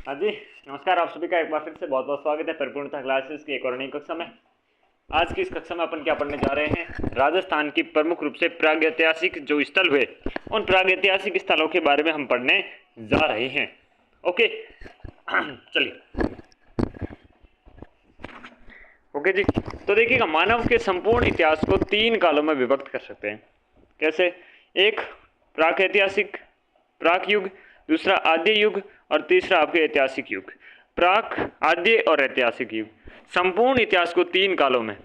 हाँ जी, नमस्कार। आप सभी का एक बार फिर से बहुत बहुत स्वागत है परिपूर्णता क्लासेस की एक और नई कक्षा में। आज की इस कक्षा में अपन क्या पढ़ने जा रहे हैं, राजस्थान की प्रमुख रूप से प्रागैतिहासिक जो स्थल हुए उन प्रागैतिहासिक स्थलों के बारे में हम पढ़ने जा रहे हैं। ओके चलिए। ओके जी, तो देखिएगा, मानव के संपूर्ण इतिहास को 3 कालों में विभक्त कर सकते हैं। कैसे? एक प्रागैतिहासिक प्राक युग, दूसरा आद्य युग और तीसरा आपके ऐतिहासिक युग। प्राक, आद्य और ऐतिहासिक युग। संपूर्ण इतिहास को 3 कालों में,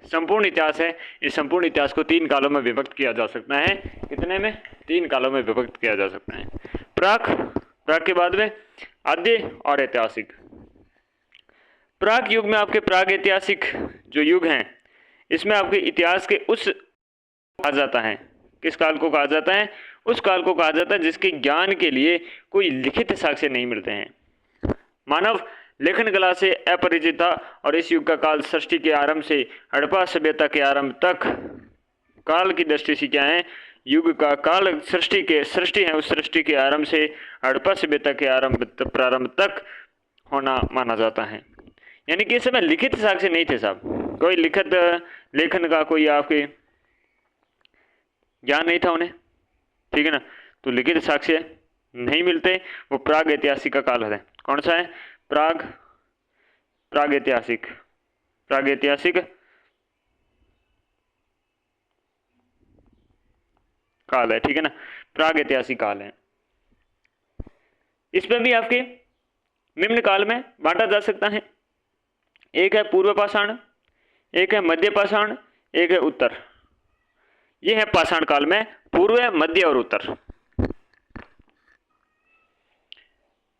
संपूर्ण इतिहास है, इस संपूर्ण इतिहास को 3 कालों में विभक्त किया जा सकता है। कितने में? 3 कालों में विभक्त किया जा सकता है। प्राक, प्राक के बाद में आद्य और ऐतिहासिक। प्राक युग में आपके प्राग ऐतिहासिक जो युग हैं, इसमें आपके इतिहास के उस कहा जाता है, किस काल को कहा जाता है? उस काल को कहा जाता है जिसके ज्ञान के लिए कोई लिखित साक्ष्य नहीं मिलते हैं। मानव लेखन कला से अपरिचित था और इस युग का काल सृष्टि के आरंभ से हड़प्पा सभ्यता के आरंभ तक काल की दृष्टि से क्या है? युग का काल सृष्टि है, उस सृष्टि के आरंभ से हड़प्पा सभ्यता के प्रारंभ तक होना माना जाता है। यानी कि इस समय लिखित साक्ष्य नहीं थे साहब, कोई लिखित लेखन का कोई आपके ज्ञान नहीं था उन्हें, ठीक है ना। तो लिखित साक्ष्य नहीं मिलते, वो प्राग ऐतिहासिक का काल है। कौन सा है? प्राग ऐतिहासिक काल है, ठीक है ना। प्राग ऐतिहासिक काल है। इसमें भी आपके निम्न काल में बांटा जा सकता है। एक है पूर्व पाषाण, एक है मध्य पाषाण, एक है उत्तर। ये है पाषाण काल में पूर्व, मध्य और उत्तर।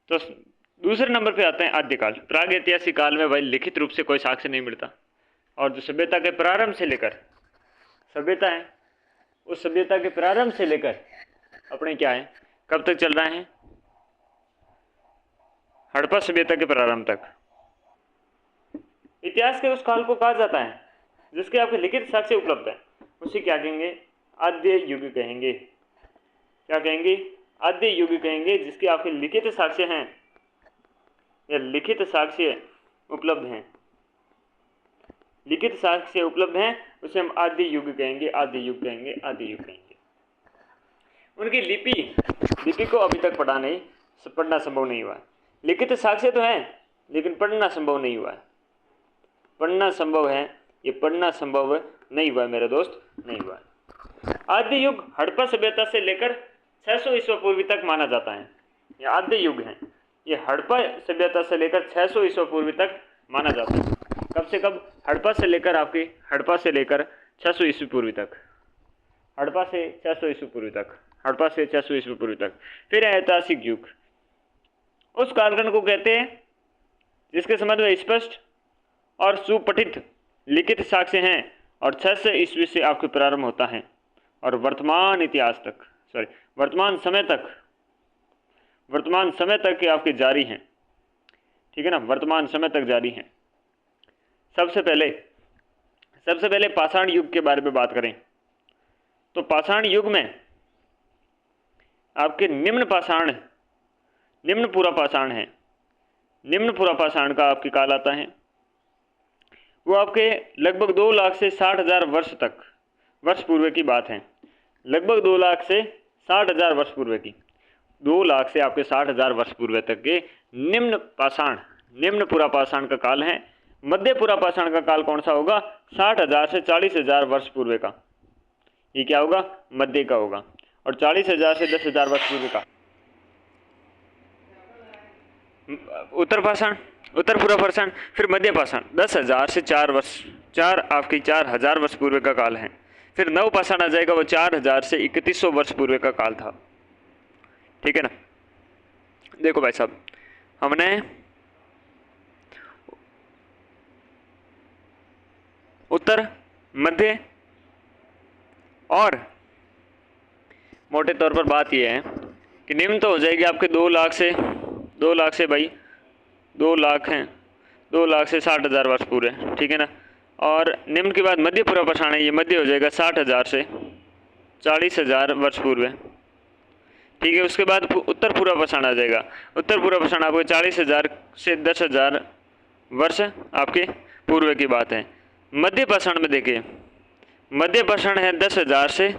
तो दूसरे नंबर पे आते हैं आद्यकाल। प्राग ऐतिहासिक काल में भाई लिखित रूप से कोई साक्ष्य नहीं मिलता, और जो सभ्यता के प्रारंभ से लेकर सभ्यता है, उस सभ्यता के प्रारंभ से लेकर अपने क्या है, कब तक चल रहे हैं? हड़प्पा सभ्यता के प्रारंभ तक। इतिहास के उस काल को कहा जाता है जिसके आपके लिखित साक्ष्य उपलब्ध है, उसे क्या कहेंगे? आद्य युग कहेंगे। क्या कहेंगे? आद्य युग कहेंगे, जिसके आपके लिखित साक्ष्य हैं या लिखित साक्ष्य उपलब्ध हैं, लिखित साक्ष्य उपलब्ध हैं, उसे हम आद्य युग कहेंगे, आद्य युग कहेंगे, आद्य युग कहेंगे। उनकी लिपि को अभी तक पढ़ना संभव नहीं हुआ है। लिखित साक्ष्य तो है लेकिन पढ़ना संभव नहीं हुआ है। पढ़ना संभव है, ये पढ़ना संभव नहीं हुआ है मेरे दोस्त, नहीं हुआ है। आद्य युग हड़प्पा सभ्यता से लेकर 600 ईस्वी पूर्व तक माना जाता है। ये आद्य युग है, ये हड़प्पा सभ्यता से लेकर 600 ईस्वी पूर्व तक माना जाता है। कब से कब? हड़प्पा से लेकर 600 ईस्वी पूर्व तक, हड़प्पा से 600 ईस्वी पूर्व तक, हड़प्पा से 600 ईस्वी पूर्व तक। फिर ऐतिहासिक युग, उस कालखंड को कहते हैं जिसके संबंध में स्पष्ट और सुपठित लिखित साक्ष्य हैं और 600 ईस्वी से आपके प्रारंभ होता है और वर्तमान समय तक के आपके जारी हैं, ठीक है ना, वर्तमान समय तक जारी हैं। सबसे पहले पाषाण युग के बारे में बात करें तो पाषाण युग में आपके निम्न पूरा पाषाण है। निम्न पूरा पाषाण का आपके काल आता है, वो आपके लगभग 2 लाख से 60,000 वर्ष पूर्व की बात है। लगभग 2 लाख से 60,000 वर्ष पूर्व की, 2 लाख से आपके 60,000 वर्ष पूर्व तक के निम्न पूरा पाषाण का काल है। मध्य पूरा पाषाण का काल कौन सा होगा? 60,000 से 40,000 वर्ष पूर्व का, ये क्या होगा? मध्य का होगा। और 40,000 से 10,000 वर्ष पूर्व का उत्तर पूर्व पाषाण। फिर मध्य पाषाण 10,000 से 4,000 वर्ष पूर्व का काल है। फिर नव पाषाण आ जाएगा, वो 4,000 से 3,100 वर्ष पूर्व का काल था, ठीक है ना। देखो भाई साहब, हमने उत्तर, मध्य और मोटे तौर पर बात यह है कि निम्न तो हो जाएगी आपके 2 लाख से भाई 2 लाख हैं, 2 लाख से 60,000 वर्ष पूरे, ठीक है ना। और निम्न के बाद मध्य पूरा पाषाण है, ये मध्य हो जाएगा 60,000 से 40,000 वर्ष पूर्व, ठीक है। उसके बाद उत्तर पूर्व पाषाण आ जाएगा। उत्तर पूर्व पाषाण आपको 40,000 से 10,000 वर्ष आपके पूर्व की बात है। मध्य पाषाण में देखिए, मध्य पाषाण है 10,000 से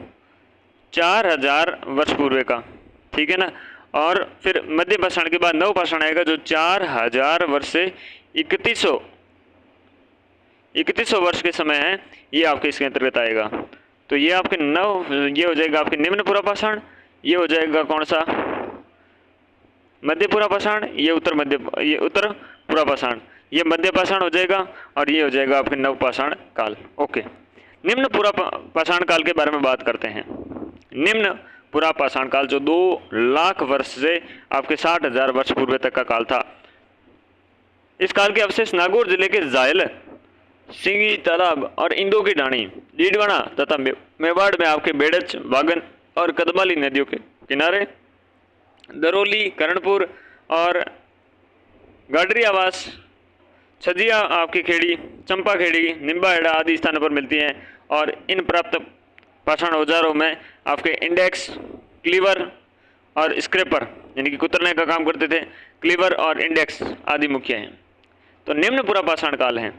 4,000 वर्ष पूर्व का, ठीक है ना। और फिर मध्य पाषाण के बाद नव पाषाण आएगा जो 4,000 वर्ष से 3100 वर्ष के समय है, ये आपके इसके अंतर्गत आएगा। तो ये आपके ये हो जाएगा आपके निम्न पूर्व पाषाण, ये हो जाएगा कौन सा मध्य पूर्व पाषाण, ये उत्तर पूर्व पाषाण, ये मध्य पाषाण हो जाएगा और ये हो जाएगा आपके नव पाषाण काल। ओके, निम्न पूर्व पाषाण काल के बारे में बात करते हैं। निम्न पूर्व पाषाण काल जो 2 लाख वर्ष से आपके 60,000 वर्ष पूर्व तक का काल था। इस काल के अवशेष नागौर जिले के जायल, सिंगी तालाब और इंदो की ढाणी, डीडवाना तथा मेवाड़ में आपके बेड़च, वागन और कदमाली नदियों के किनारे, दरोली, कर्णपुर और गाडरी आवास, छजिया आपकी खेड़ी, चंपा खेड़ी, निम्बाहेड़ा आदि स्थानों पर मिलती हैं। और इन प्राप्त पाषाण औजारों में आपके इंडेक्स, क्लीवर और स्क्रैपर यानी कि कुतरने का काम करते थे, क्लीवर और इंडेक्स आदि मुख्य हैं। तो निम्न पूर्व पाषाण काल है।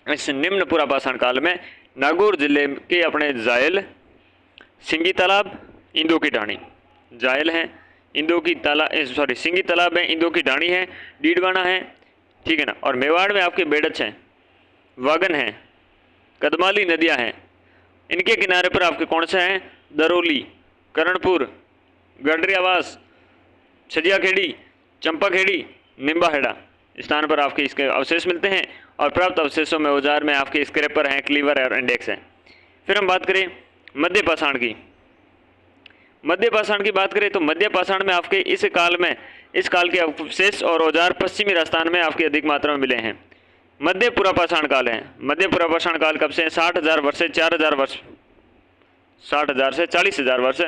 इस निम्न पूर्व पाषाण काल में नागौर जिले के अपने जायल, सिंगी तालाब, इंदो की ढाणी, जायल है, इंदो की सिंगी तालाब है, इंदो की ढाणी है, डीडवाना है, ठीक है ना। और मेवाड़ में आपके बेड़च हैं, वागन है, कदमाली नदियां हैं। इनके किनारे पर आपके कौन सा है, दरोली, कर्णपुर, गाडरी आवास, छजिया खेड़ी, चंपा खेड़ी, निम्बाहेड़ा स्थान पर आपके इसके अवशेष मिलते हैं। और प्राप्त अवशेषों में औजार में आपके स्क्रैपर हैं, क्लीवर और इंडेक्स हैं। फिर हम बात करें मध्य पाषाण की। मध्य पाषाण की बात करें तो मध्य पाषाण में आपके इस काल के अवशेष और औजार पश्चिमी राजस्थान में आपके अधिक मात्रा में मिले हैं। मध्य पूर्व पाषाण काल है। मध्य पूर्व पाषाण काल कब से? 60,000 वर्ष से 4,000 वर्ष, 60,000 से 40,000 वर्ष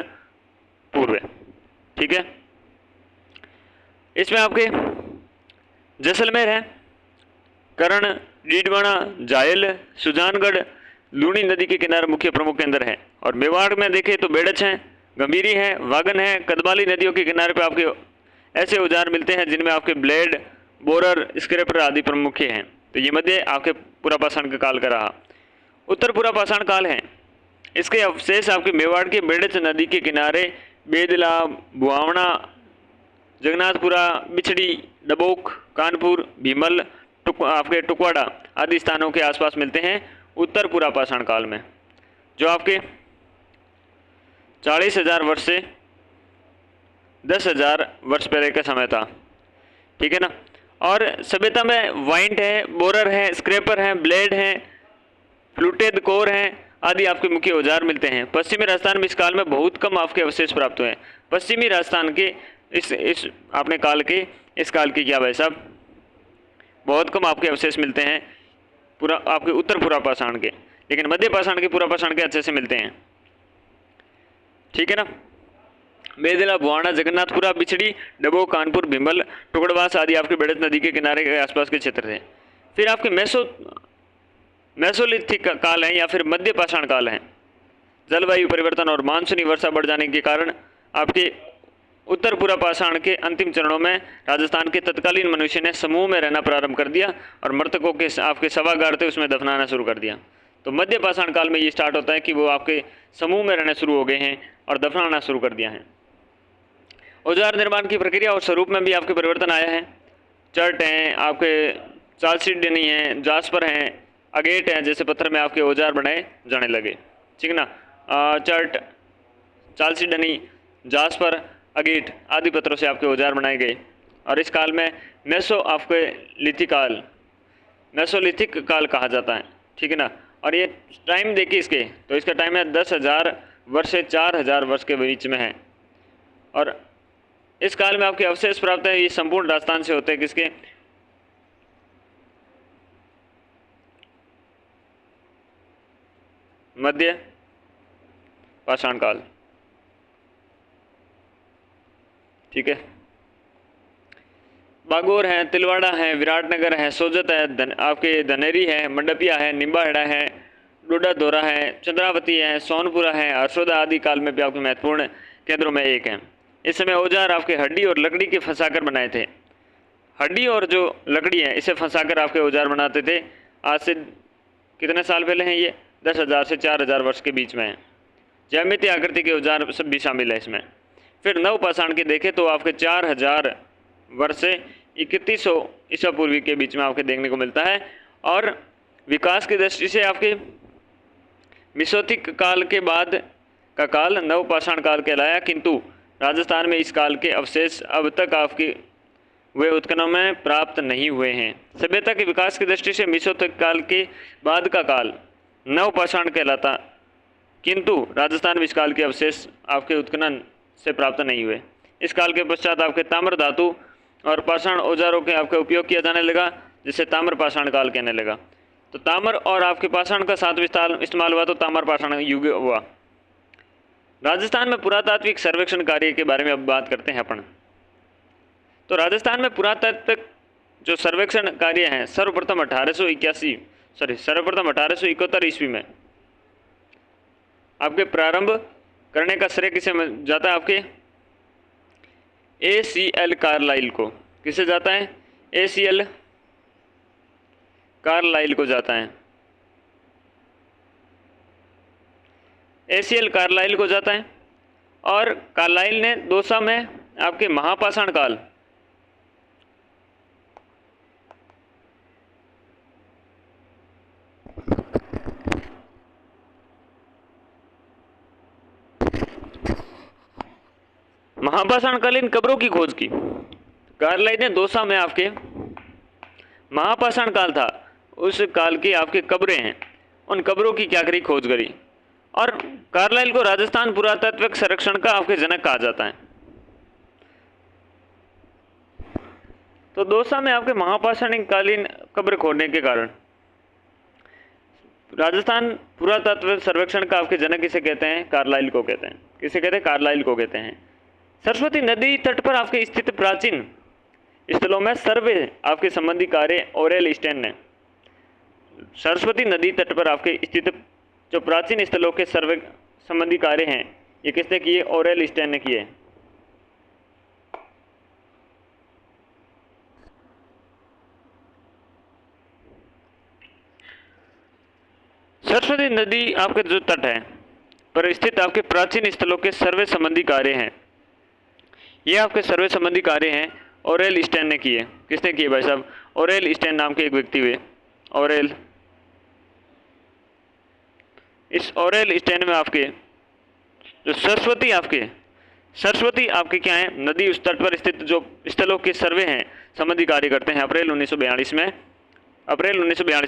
पूर्व, ठीक है। इसमें आपके जैसलमेर है, करण, डीडवाना, जायल, सुजानगढ़, लूणी नदी के किनारे मुख्य प्रमुख केंद्र है। और मेवाड़ में देखें तो बेड़च हैं, गंभीरी है, वागन है, कदमाली नदियों के किनारे पर आपके ऐसे औजार मिलते हैं जिनमें आपके ब्लेड, बोरर, स्क्रैपर आदि प्रमुख हैं। तो ये मध्य आपके पूर्व पाषाण का काल का रहा। उत्तर पूर्व पाषाण काल है। इसके अवशेष आपके मेवाड़ के बेड़च नदी के किनारे बेदला, बुआवना, जगन्नाथपुरा, बिछड़ी, डबोक, कानपुर, भीमल, आपके टुकवाड़ा आदि स्थानों के आसपास मिलते हैं उत्तर पूर्व पाषाण काल में, जो आपके 40,000 वर्ष से 10,000 वर्ष पहले का समय था, ठीक है ना। और सभ्यता में वाइंट है, बोरर है, स्क्रैपर है, ब्लेड है, फ्लूटेड कोर है आदि आपके मुख्य औजार मिलते हैं। पश्चिमी राजस्थान में इस काल में बहुत कम आपके अवशेष प्राप्त हुए हैं। पश्चिमी राजस्थान के इस अपने काल के इस काल के क्या भाई साहब, बहुत कम आपके अवशेष मिलते हैं पूरा आपके उत्तर पूर्व पाषाण के, लेकिन मध्य पाषाण के पूर्व पाषाण के अच्छे से मिलते हैं, ठीक है ना। बेदला, बुआना, जगन्नाथपुरा, बिछड़ी, डबो, कानपुर, भीमल, टुकड़वास आदि आपके बेड़च नदी के किनारे के आसपास के क्षेत्र थे। फिर आपके मेसोलिथिक काल है या फिर मध्य पाषाण काल है। जलवायु परिवर्तन और मानसूनी वर्षा बढ़ जाने के कारण आपके उत्तर पूर्व पाषाण के अंतिम चरणों में राजस्थान के तत्कालीन मनुष्य ने समूह में रहना प्रारंभ कर दिया और मृतकों के आपके शवागार थे उसमें दफनाना शुरू कर दिया। तो मध्य पाषाण काल में ये स्टार्ट होता है कि वो आपके समूह में रहने शुरू हो गए हैं और दफनाना शुरू कर दिया है। औजार निर्माण की प्रक्रिया और स्वरूप में भी आपके परिवर्तन आया है। चर्ट हैं, आपके चालसीडनी हैं, जास्पर हैं, अगेट हैं, जैसे पत्थर में आपके औजार बनाए जाने लगे, ठीक है ना। चर्ट, चालसीडनी, जास्पर, अगेट आदि पत्थरों से आपके औजार बनाए गए। और इस काल में मेसोलिथिक काल कहा जाता है, ठीक है ना। और ये टाइम देखिए इसके, तो इसका टाइम है 10,000 वर्ष से 4,000 वर्ष के बीच में है। और इस काल में आपके अवशेष प्राप्त है, ये संपूर्ण राजस्थान से होते हैं किसके, मध्य पाषाण काल, ठीक है। बागोर है, तिलवाड़ा है, विराटनगर है, सोजत है, आपके धनेरी है, मंडपिया है, निम्बाहेड़ा है, डोडा दोरा है, चंद्रावती है, सोनपुरा है, हरसोदा आदि काल में भी आपके महत्वपूर्ण केंद्रों में एक है। इस समय औजार आपके हड्डी और लकड़ी के फंसाकर बनाए थे। हड्डी और जो लकड़ी है इसे फंसाकर आपके औजार बनाते थे। आज से कितने साल पहले हैं ये? 10,000 से 4,000 वर्ष के बीच में है। ज्यामितीय आकृति के औजार सब भी शामिल है इसमें। फिर नवपाषाण के देखें तो आपके 4,000 वर्ष से 3100 ईसा पूर्वी के बीच में आपके देखने को मिलता है। और विकास की दृष्टि से आपके मेसोलिथिक काल के बाद का काल नवपाषाण काल कहलाया, किंतु राजस्थान में इस काल के अवशेष अब तक आपके वे उत्खननों में प्राप्त नहीं हुए हैं। सभ्यता के विकास की दृष्टि से मेसोलिथिक काल के बाद का काल नवपाषाण कहलाता, किंतु राजस्थान में इस काल के अवशेष आपके उत्खनन से प्राप्त नहीं हुए। इस काल के पश्चात आपके ताम्र धातु और पाषाण औजारों के आपका उपयोग किया जाने लगा, जिसे ताम्र पाषाण काल कहने लगा। तो ताम्र और आपके पाषाण का साथ इस्तेमाल हुआ तो ताम्र पाषाण युग हुआ। राजस्थान में पुरातात्विक सर्वेक्षण कार्य के बारे में अब बात करते हैं अपन। तो राजस्थान में पुरातात्विक जो सर्वेक्षण कार्य हैं सर्वप्रथम 1871 ईस्वी में आपके प्रारंभ करने का श्रेय किसे जाता है? आपके ACL कार्लाइल को। किसे जाता है? ACL कार्लाइल को जाता है। ACL कार्लाइल को जाता है। और कार्लाइल ने दौसा में आपके महापाषाण काल महापाषाणकालीन कब्रों की खोज की। कार्लाइल ने दौसा में आपके महापाषाण काल था, उस काल की आपके कब्रें हैं, उन कब्रों की क्या करी? खोज करी। और कार्लाइल को राजस्थान पुरातात्विक संरक्षण का आपके जनक कहा जाता है। तो दौसा में आपके महापाषाणकालीन कब्र खोदने के कारण राजस्थान पुरातत्व सर्वेक्षण का आपके जनक किसे कहते हैं? कार्लाइल को कहते हैं। किसे कहते हैं? कार्लाइल को कहते हैं। सरस्वती नदी तट पर आपके स्थित प्राचीन स्थलों में सर्वे आपके संबंधी कार्य ओरेल स्टेन ने, सरस्वती नदी तट पर आपके स्थित जो प्राचीन स्थलों के सर्वे संबंधी कार्य हैं ये किसने किए? ओरेल स्टेन ने किए। सरस्वती नदी आपके जो तट है पर स्थित आपके प्राचीन स्थलों के सर्वे संबंधी कार्य हैं, ये आपके सर्वे संबंधी कार्य हैं ओरेल स्टेन ने किए। किसने किए भाई साहब? ओरेल स्टेन नाम के एक व्यक्ति हुए। ओरेल, इस ओरेल स्टेन में आपके जो सरस्वती आपके क्या है? नदी उस तट पर स्थित जो स्थलों के सर्वे हैं संबंधी कार्य करते हैं। अप्रैल 1942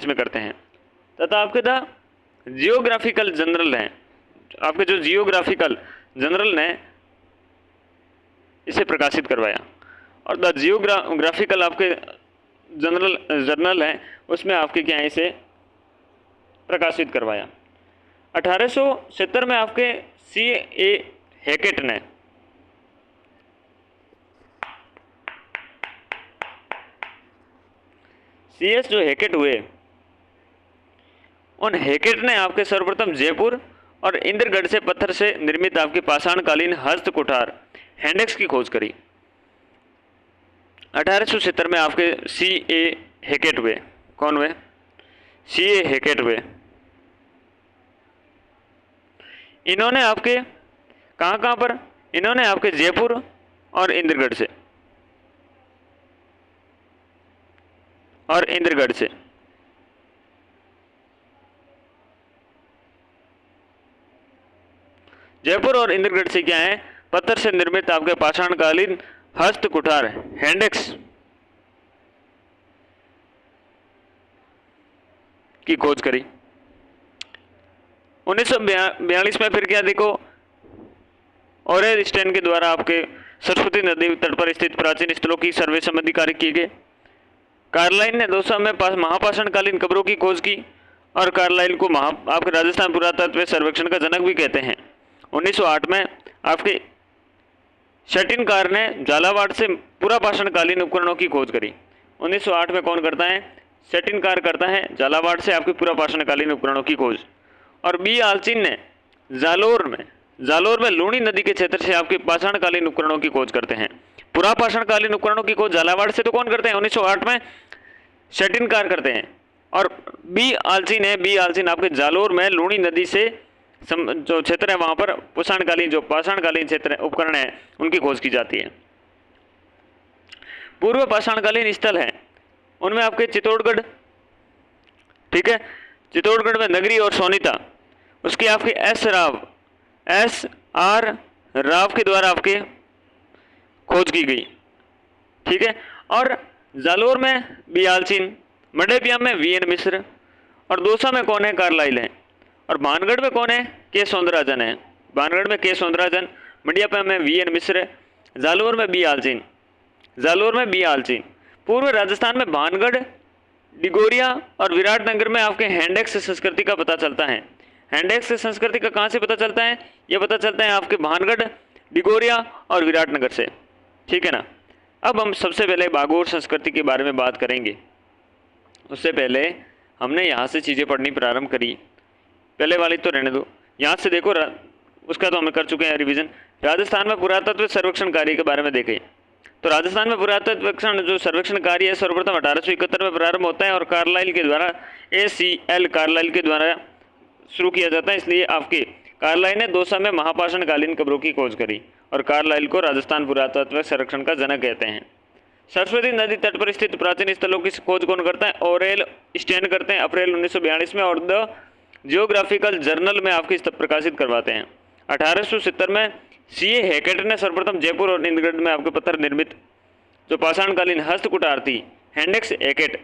में करते हैं। तथा आपके द जियोग्राफिकल जर्नल हैं, आपके जो जियोग्राफिकल जर्नल ने इसे प्रकाशित करवाया। और द जियोग्राफिकल आपके जर्नल है उसमें आपके क्या है? इसे प्रकाशित करवाया। 1870 में आपके C.A. हैकेट ने C.S. जो हैकेट हुए, उन हैकेट ने आपके सर्वप्रथम जयपुर और इंद्रगढ़ से पत्थर से निर्मित आपके पाषाणकालीन हस्त कुठार हैंडेक्स की खोज करी। 1870 में आपके C.A. हैकेट हुए। कौन हुए? C.A. हैकेट हुए। इन्होंने आपके कहाँ पर? इन्होंने आपके जयपुर और इंद्रगढ़ से जयपुर और इंद्रगढ़ से क्या है? पत्थर से निर्मित आपके पाषाणकालीन हस्त कुठार हैंडेक्स की खोज करी। 1942 में फिर क्या देखो, ओरेल स्टेन के द्वारा आपके सरस्वती नदी तट पर स्थित प्राचीन स्थलों की सर्वे संबंधी कार्य किए गए। कार्लाइल ने दौसा में महापाषाणकालीन कब्रों की खोज की और कार्लाइल को आपके राजस्थान पुरातत्व सर्वेक्षण का जनक भी कहते हैं। 1908 में आपके शटिनकार ने झालावाड़ से पुरापाषाणकालीन उपकरणों की खोज करी। 1908 में कौन करता है? शटिनकार करता है झालावाड़ से आपके पुरापाषाणकालीन उपकरणों की खोज। और B. आलचिन ने जालोर में जालोर में लूणी नदी के क्षेत्र से आपके पाषाणकालीन उपकरणों की खोज करते हैं। पुरा पाषाणकालीन उपकरणों की खोज झालावाड़ से तो कौन करते हैं? 1908 में शेटिनकार करते हैं। और बी आलचिन है, बी आलचिन आपके जालोर में लूणी नदी से जो क्षेत्र है वहां पर पाषाणकालीन क्षेत्र उपकरण है उनकी खोज की जाती है। पूर्व पाषाणकालीन स्थल है उनमें आपके चित्तौड़गढ़, ठीक है, चित्तौड़गढ़ में नगरी और सोनीता, उसकी आपके एस आर राव के द्वारा आपके खोज की गई, ठीक है। और जालोर में बी आलचिन, मंडेपिया में वीएन मिश्र, और दौसा में कौन है? कार्लाइल है। और भानगढ़ में कौन है? के सौंदराजन है, भानगढ़ में के सौंदराजन, मंडियापा में वीएन मिश्र, जालोर में बी आलचिन, जालोर में बी आलचिन। पूर्व राजस्थान में भानगढ़, डिगोरिया और विराटनगर में आपके हैंडेक्स संस्कृति का पता चलता है। हैंडेक्स संस्कृति का कहाँ से पता चलता है? यह पता चलता है आपके भानगढ़, डिगोरिया और विराटनगर से, ठीक है ना। अब हम सबसे पहले बागोर संस्कृति के बारे में बात करेंगे। उससे पहले हमने यहाँ से चीज़ें पढ़नी प्रारंभ करी, पहले वाली तो रहने दो, यहाँ से देखो, उसका तो हम कर चुके हैं रिवीजन। राजस्थान में पुरातत्व सर्वेक्षण कार्य के बारे में देखें तो राजस्थान में पुरातत्व जो सर्वेक्षण कार्य है सर्वप्रथम 1871 में प्रारंभ होता है और कार्लाइल के द्वारा ACL कार्लाइल के द्वारा शुरू किया जाता है। इसलिए आपके कार्लाइल ने दौसा में महापाषाणकालीन कब्रों की खोज करी और कार्लाइल को राजस्थान पुरातत्व संरक्षण का जनक कहते हैं। सरस्वती नदी तट पर स्थित प्राचीन स्थलों की खोज कौन करता है? ओरेल स्टेन करते हैं अप्रैल 1942 में और द जियोग्राफिकल जर्नल में आपकी प्रकाशित करवाते हैं। 1870 में CA हैकेट ने सर्वप्रथम जयपुर और इंदगढ़ में आपके पत्थर निर्मित जो पाषाणकालीन हस्तकुटार थी हैंडेक्स हैकेट।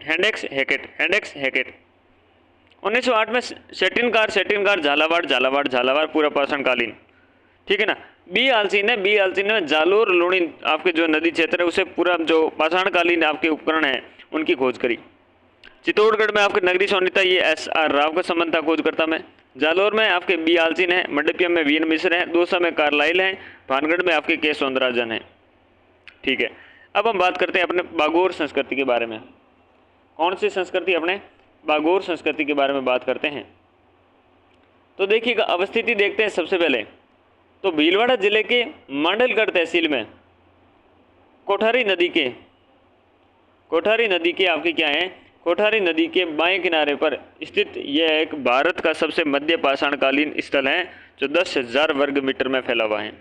1908 में शेटिनकार झालावाड़ पूरा पाषाणकालीन, ठीक है ना। बी आलचिन ने जालोर लूणी आपके जो नदी क्षेत्र है उसे पूरा जो पाषाणकालीन आपके उपकरण है उनकी खोज करी। चित्तौड़गढ़ में आपके नगरी सोनीता, ये SR राव का संबंध था खोजकर्ता में। जालोर में आपके बी आलचिन है, मंडपिया में वीएन मिश्र है, दौसा में कार्लाइल है, भानगढ़ में आपके के सौंदराजन है, ठीक है। अब हम बात करते हैं अपने बागोर संस्कृति के बारे में। कौन सी संस्कृति? अपने बागोर संस्कृति के बारे में बात करते हैं। तो देखिएगा, अवस्थिति देखते हैं सबसे पहले तो भीलवाड़ा जिले के मांडलगढ़ तहसील में कोठारी नदी के आपकी क्या है? कोठारी नदी के बाएं किनारे पर स्थित यह एक भारत का सबसे मध्य पाषाणकालीन स्थल है जो 10,000 वर्ग मीटर में फैला हुआ है।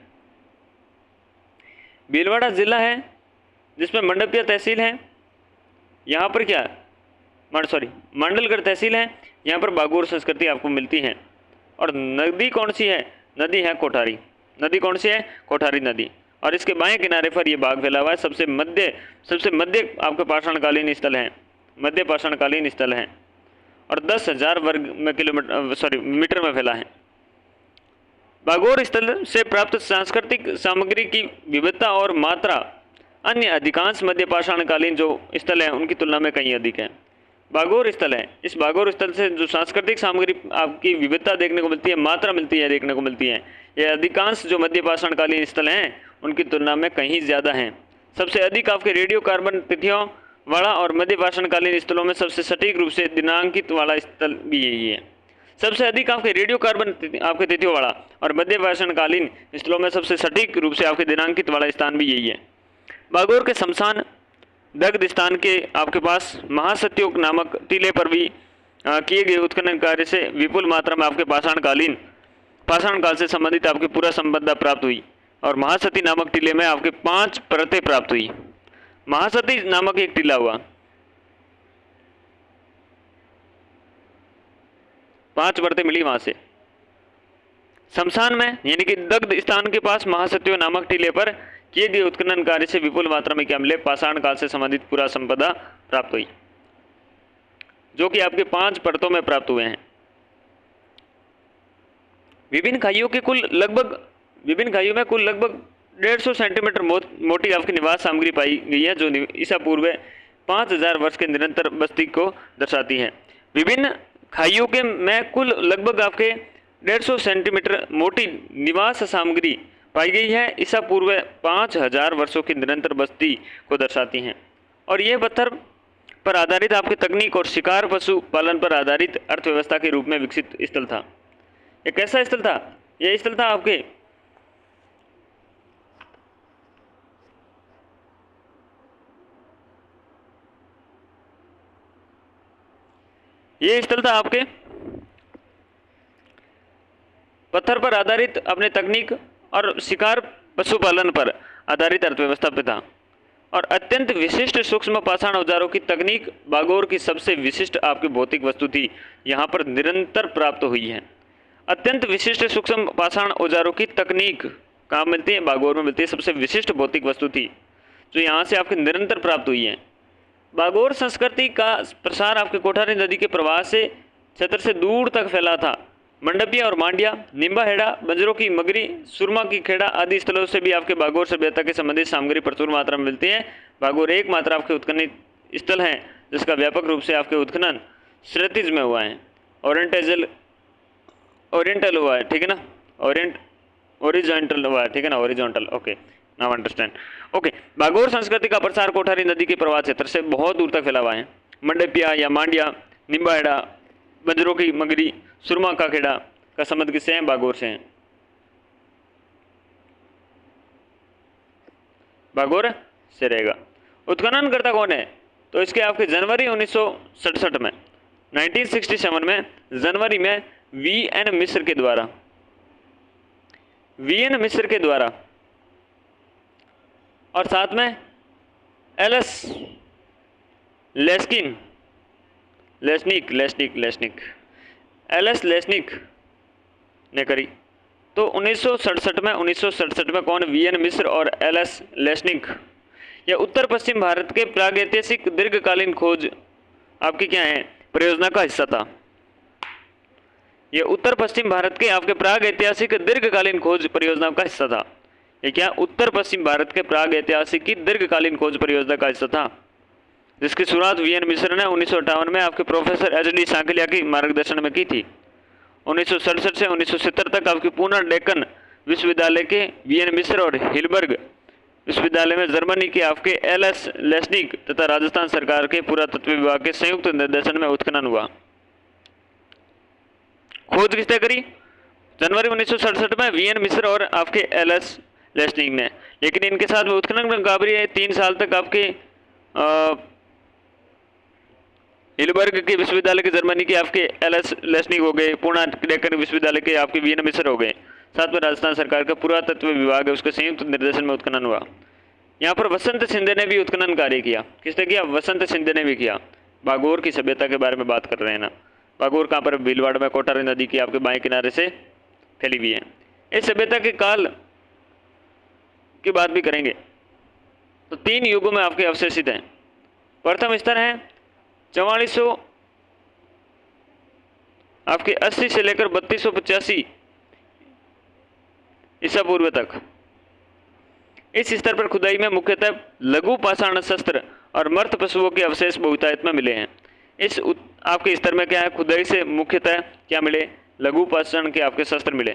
भीलवाड़ा जिला है जिसमें मंडपिया तहसील है, यहाँ पर क्या मांडलगढ़ तहसील है, यहाँ पर बागोर संस्कृति आपको मिलती है। और नदी कौन सी है? नदी है कोठारी। नदी कौन सी है? कोठारी नदी। और इसके बाएं किनारे पर यह बाग फैला हुआ है, सबसे मध्य आपके पाषाणकालीन स्थल है, मध्य पाषाणकालीन स्थल है और 10,000 वर्ग मीटर में फैला है। बागोर स्थल से प्राप्त सांस्कृतिक सामग्री की विविधता और मात्रा अन्य अधिकांश मध्य पाषाणकालीन जो स्थल है उनकी तुलना में कहीं अधिक है। बागोर स्थल है, इस बागोर स्थल से जो सांस्कृतिक सामग्री आपकी विविधता देखने को मिलती है, मात्रा मिलती है, देखने को मिलती है, यह अधिकांश जो मध्य पाषाणकालीन स्थल हैं उनकी तुलना में कहीं ज़्यादा हैं। सबसे अधिक आपके रेडियो कार्बन तिथियों वाला और मध्य पाषाणकालीन स्थलों में सबसे सटीक रूप से दिनांकित वाला स्थल भी यही है। सबसे अधिक आपके रेडियो कार्बन आपके तिथियों वाला और मध्य पाषाणकालीन स्थलों में सबसे सटीक रूप से आपके दिनांकित वाला स्थान भी यही है। बागोर के शमशान दग्ध स्थान के आपके पास महासत्योग नामक टीले पर भी किए गए उत्खनन कार्य से विपुल मात्रा में आपके पाषाण काल से संबंधित आपकी पूरा संबंध प्राप्त हुई और महासती नामक टीले में आपके 5 परतें प्राप्त हुई। महासती नामक एक टीला हुआ, 5 परतें मिली वहां से शमशान में, यानी कि दग्ध स्थान के पास महासत्यो नामक टीले पर किए गए उत्खनन कार्य से विपुल मात्रा में क्या मिले? पाषाण काल से संबंधित पूरा संपदा प्राप्त हुई, जो कि आपके 5 परतों में प्राप्त हुए हैं। विभिन्न खाइयों में कुल लगभग 150 सेंटीमीटर मोटी आपकी निवास सामग्री पाई गई है, जो ईसा पूर्व 5000 वर्ष के निरंतर बस्ती को दर्शाती है। विभिन्न खाइयों के में कुल लगभग आपके 150 सेंटीमीटर मोटी निवास सामग्री पाई गई है, ईसा पूर्व 5000 वर्षों की निरंतर बस्ती को दर्शाती हैं। और यह पत्थर पर आधारित आपकी तकनीक और शिकार पशु पालन पर आधारित अर्थव्यवस्था के रूप में विकसित स्थल था। ये कैसा स्थल था? यह स्थल था आपके ये स्थल था आपके पत्थर पर आधारित अपने तकनीक और शिकार पशुपालन पर आधारित अर्थव्यवस्था पे था और अत्यंत विशिष्ट सूक्ष्म पाषाण औजारों की तकनीक बागोर की सबसे विशिष्ट आपकी भौतिक वस्तु थी, यहाँ पर निरंतर प्राप्त हुई है। अत्यंत विशिष्ट सूक्ष्म पाषाण औजारों की तकनीक कहाँ मिलती है? बागोर में मिलती है। सबसे विशिष्ट भौतिक वस्तु थी जो यहाँ से आपके निरंतर प्राप्त हुई है। बागोर संस्कृति का प्रसार आपके कोठारी नदी के प्रवाह से क्षेत्र से दूर तक फैला था। मंडपिया और मांडिया, निम्बाहेड़ा, बंजरों की मगरी, सुरमा की खेड़ा आदि स्थलों से भी आपके बागोर सभ्यता के संबंधित सामग्री प्रचुर मात्रा में मिलती है। बागोर एकमात्र आपके उत्खनन स्थल है जिसका व्यापक रूप से आपके उत्खनन क्षैतिज में हुआ है, ओरिएंटल हुआ है, ठीक है ना, ओरिजेंटल हुआ है, ठीक है ना, oriental. Okay, now understand. Okay, Bagore संस्कृति का प्रसार कोठारी नदी के प्रवाह क्षेत्र से बहुत दूर तक फैला हुआ है। मंडपिया या मांडिया, निम्बाहेड़ा, बंजरों की मगरी, सुरमा का खेड़ा का संबंध किससे है? बागोर से है। बागोर से रहेगा। उत्खननकर्ता कौन है? तो इसके आपके जनवरी 1967 में 1967 में जनवरी में वीएन मिश्र के द्वारा और साथ में एलएस एलएस लेस्निक ने करी। तो 1967 में कौन? वीएन मिश्र और एलएस लेस्निक। यह उत्तर पश्चिम भारत के प्रागैतिहासिक दीर्घकालीन खोज आपकी क्या है? परियोजना का हिस्सा था। यह उत्तर पश्चिम भारत के आपके प्रागैतिहासिक दीर्घकालीन खोज परियोजना का हिस्सा था। ये क्या? उत्तर पश्चिम भारत के प्रागैतिहासिक की दीर्घकालीन खोज परियोजना का हिस्सा था, जिसकी शुरुआत वीएन मिश्र ने 1958 में आपके प्रोफेसर एचडी सांकलिया के मार्गदर्शन में की थी। 1967 से 1970 तक आपकी पूना डेक्कन विश्वविद्यालय के वीएन मिश्र और हिलबर्ग विश्वविद्यालय में जर्मनी के आपके एलएस लेस्निक तथा राजस्थान सरकार के पुरातत्व विभाग के संयुक्त निर्देशन में उत्खनन हुआ। खोज किसने करी? जनवरी 1967 में वीएन मिश्र और आपके एलएस लेस्निक ने। लेकिन इनके साथ में उत्खनन में मुकाबले 3 साल तक आपके हिलबर्ग के विश्वविद्यालय के जर्मनी के आपके एलएस लेस्निक हो गए, पूना डेक्कन विश्वविद्यालय के आपके वीएन मिश्र हो गए, साथ में राजस्थान सरकार का पुरातत्व विभाग है उसके संयुक्त निर्देशन में उत्खनन हुआ। यहाँ पर वसंत सिंधे ने भी उत्खनन कार्य किया। किसने किया? वसंत सिंधे ने भी किया। बागोर की सभ्यता के बारे में बात कर रहे हैं ना। बागोर कहाँ पर? भीलवाड़ में कोठारी नदी की आपके बाएं किनारे से फैली हुई है। इस सभ्यता के काल की बात भी करेंगे तो 3 युगों में आपके अवशेषित हैं। प्रथम स्तर है 4400 आपके 80 से लेकर 3285 ईसा पूर्व तक। इस स्तर पर खुदाई में मुख्यतः लघु पाषाण शस्त्र और मर्त पशुओं के अवशेष बहुतायत में मिले हैं। इस आपके स्तर में क्या है? खुदाई से मुख्यतः क्या मिले? लघु पाषाण के आपके शस्त्र मिले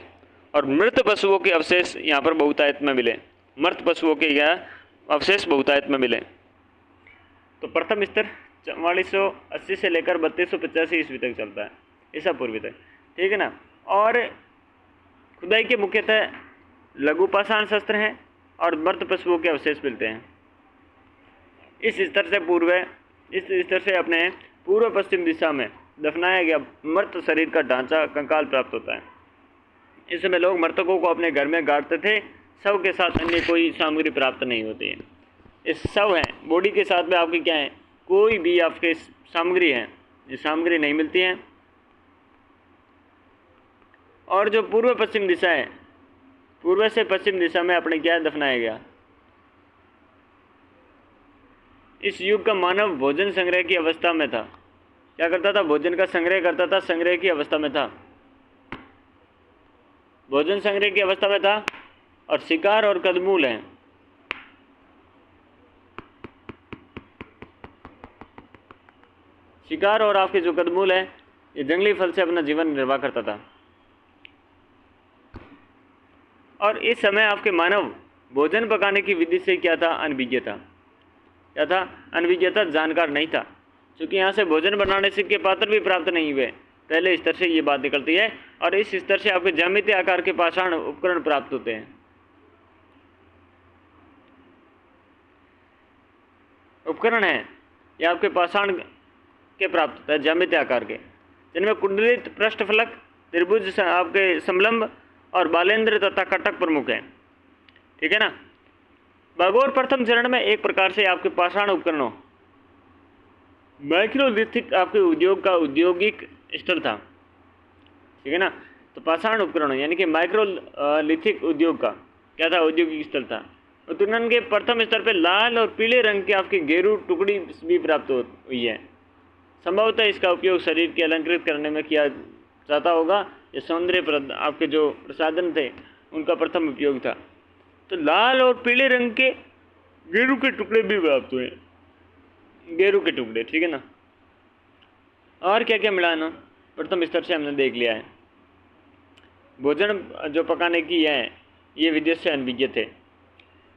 और मृत पशुओं के अवशेष यहाँ पर बहुतायत में मिले। मृत पशुओं के यह अवशेष बहुतायत में मिले। तो प्रथम स्तर 4480 से लेकर 3285 ईस्वी तक चलता है, ईसा पूर्व तक, ठीक है ना। और खुदाई के मुख्यतः लघु पाषाण शस्त्र हैं और मृत पशुओं के अवशेष मिलते हैं। इस स्तर से अपने पूर्व पश्चिम दिशा में दफनाया गया मृत शरीर का ढांचा कंकाल प्राप्त होता है। इस समय लोग मृतकों को अपने घर में गाड़ते थे। शव के साथ अन्य कोई सामग्री प्राप्त नहीं होती है। इस शव है, बॉडी के साथ में आपकी क्या है? कोई भी आपके सामग्री है, ये सामग्री नहीं मिलती है। और जो पूर्व पश्चिम दिशा है, पूर्व से पश्चिम दिशा में अपने क्या दफनाया गया। इस युग का मानव भोजन संग्रह की अवस्था में था। क्या करता था? भोजन का संग्रह करता था, संग्रह की अवस्था में था, भोजन संग्रह की अवस्था में था। और शिकार और कदमूल हैं, शिकार और आपके जो कदमूल है ये जंगली फल से अपना जीवन निर्वाह करता था। और इस समय आपके मानव भोजन पकाने की विधि से क्या था? अनभिज्ञ था। क्या था? अनभिज्ञ था, जानकार नहीं था। क्योंकि यहाँ से भोजन बनाने से के पात्र भी प्राप्त नहीं हुए, पहले स्तर से ये बात निकलती है। और इस स्तर से आपके ज्यामितीय आकार के पाषाण उपकरण प्राप्त होते हैं। उपकरण है ये आपके पाषाण के प्राप्त होता है, ज्यामितीय आकार के। जिनमें कुंडलित, पृष्ठफलक, त्रिभुज, आपके समलंब और बालेंद्र तथा कटक प्रमुख हैं। ठीक है ना। भागोर प्रथम चरण में एक प्रकार से आपके पाषाण उपकरणों, माइक्रोलिथिक आपके उद्योग का औद्योगिक स्तर था। ठीक है ना। तो पाषाण उपकरणों यानी कि माइक्रोलिथिक उद्योग का क्या था, औद्योगिक स्तर था। उत्खनन के प्रथम स्तर पर लाल और पीले रंग के आपकी गेरू टुकड़ी भी प्राप्त हुई है। संभवतः इसका उपयोग शरीर के अलंकृत करने में किया जाता होगा। ये सौंदर्य आपके जो प्रसाधन थे उनका प्रथम उपयोग था। तो लाल और पीले रंग के गेरू के टुकड़े भी प्राप्त हुए, गेरू के टुकड़े। ठीक है ना। और क्या क्या मिला ना, प्रथम स्तर से हमने देख लिया है। भोजन जो पकाने की है ये विदेश से अनभिज्ञ थे।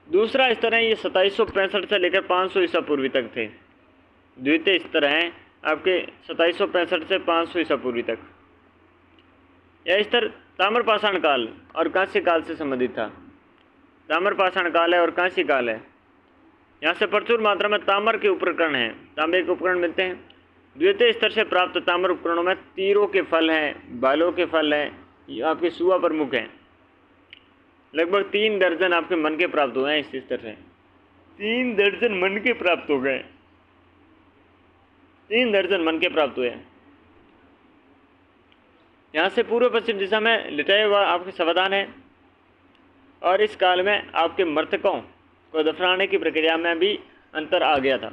दूसरा स्तर है ये 2765 से लेकर 500 ईसा पूर्वी तक थे। द्वितीय स्तर हैं आपके 2765 से 500 ईसा पूर्वी तक। यह स्तर ताम्रपाषाण काल और कांस्य काल से संबंधित था। ताम्रपाषाण काल है और कांस्य काल है। यहाँ से प्रचुर मात्रा में ताम्र के उपकरण हैं, तांबे के उपकरण मिलते हैं। द्वितीय स्तर से प्राप्त ताम्र उपकरणों में तीरों के फल हैं, बालों के फल हैं, ये आपके सुआ प्रमुख हैं। लगभग 3 दर्जन आपके मन के प्राप्त हुए हैं इस स्तर से। 3 दर्जन मन के प्राप्त हो गए, 3 दर्जन मन के प्राप्त हुए। यहाँ से पूर्व पश्चिम दिशा में लिटाए हुआ आपके समाधान है। और इस काल में आपके मृतकों को दफनाने की प्रक्रिया में भी अंतर आ गया था।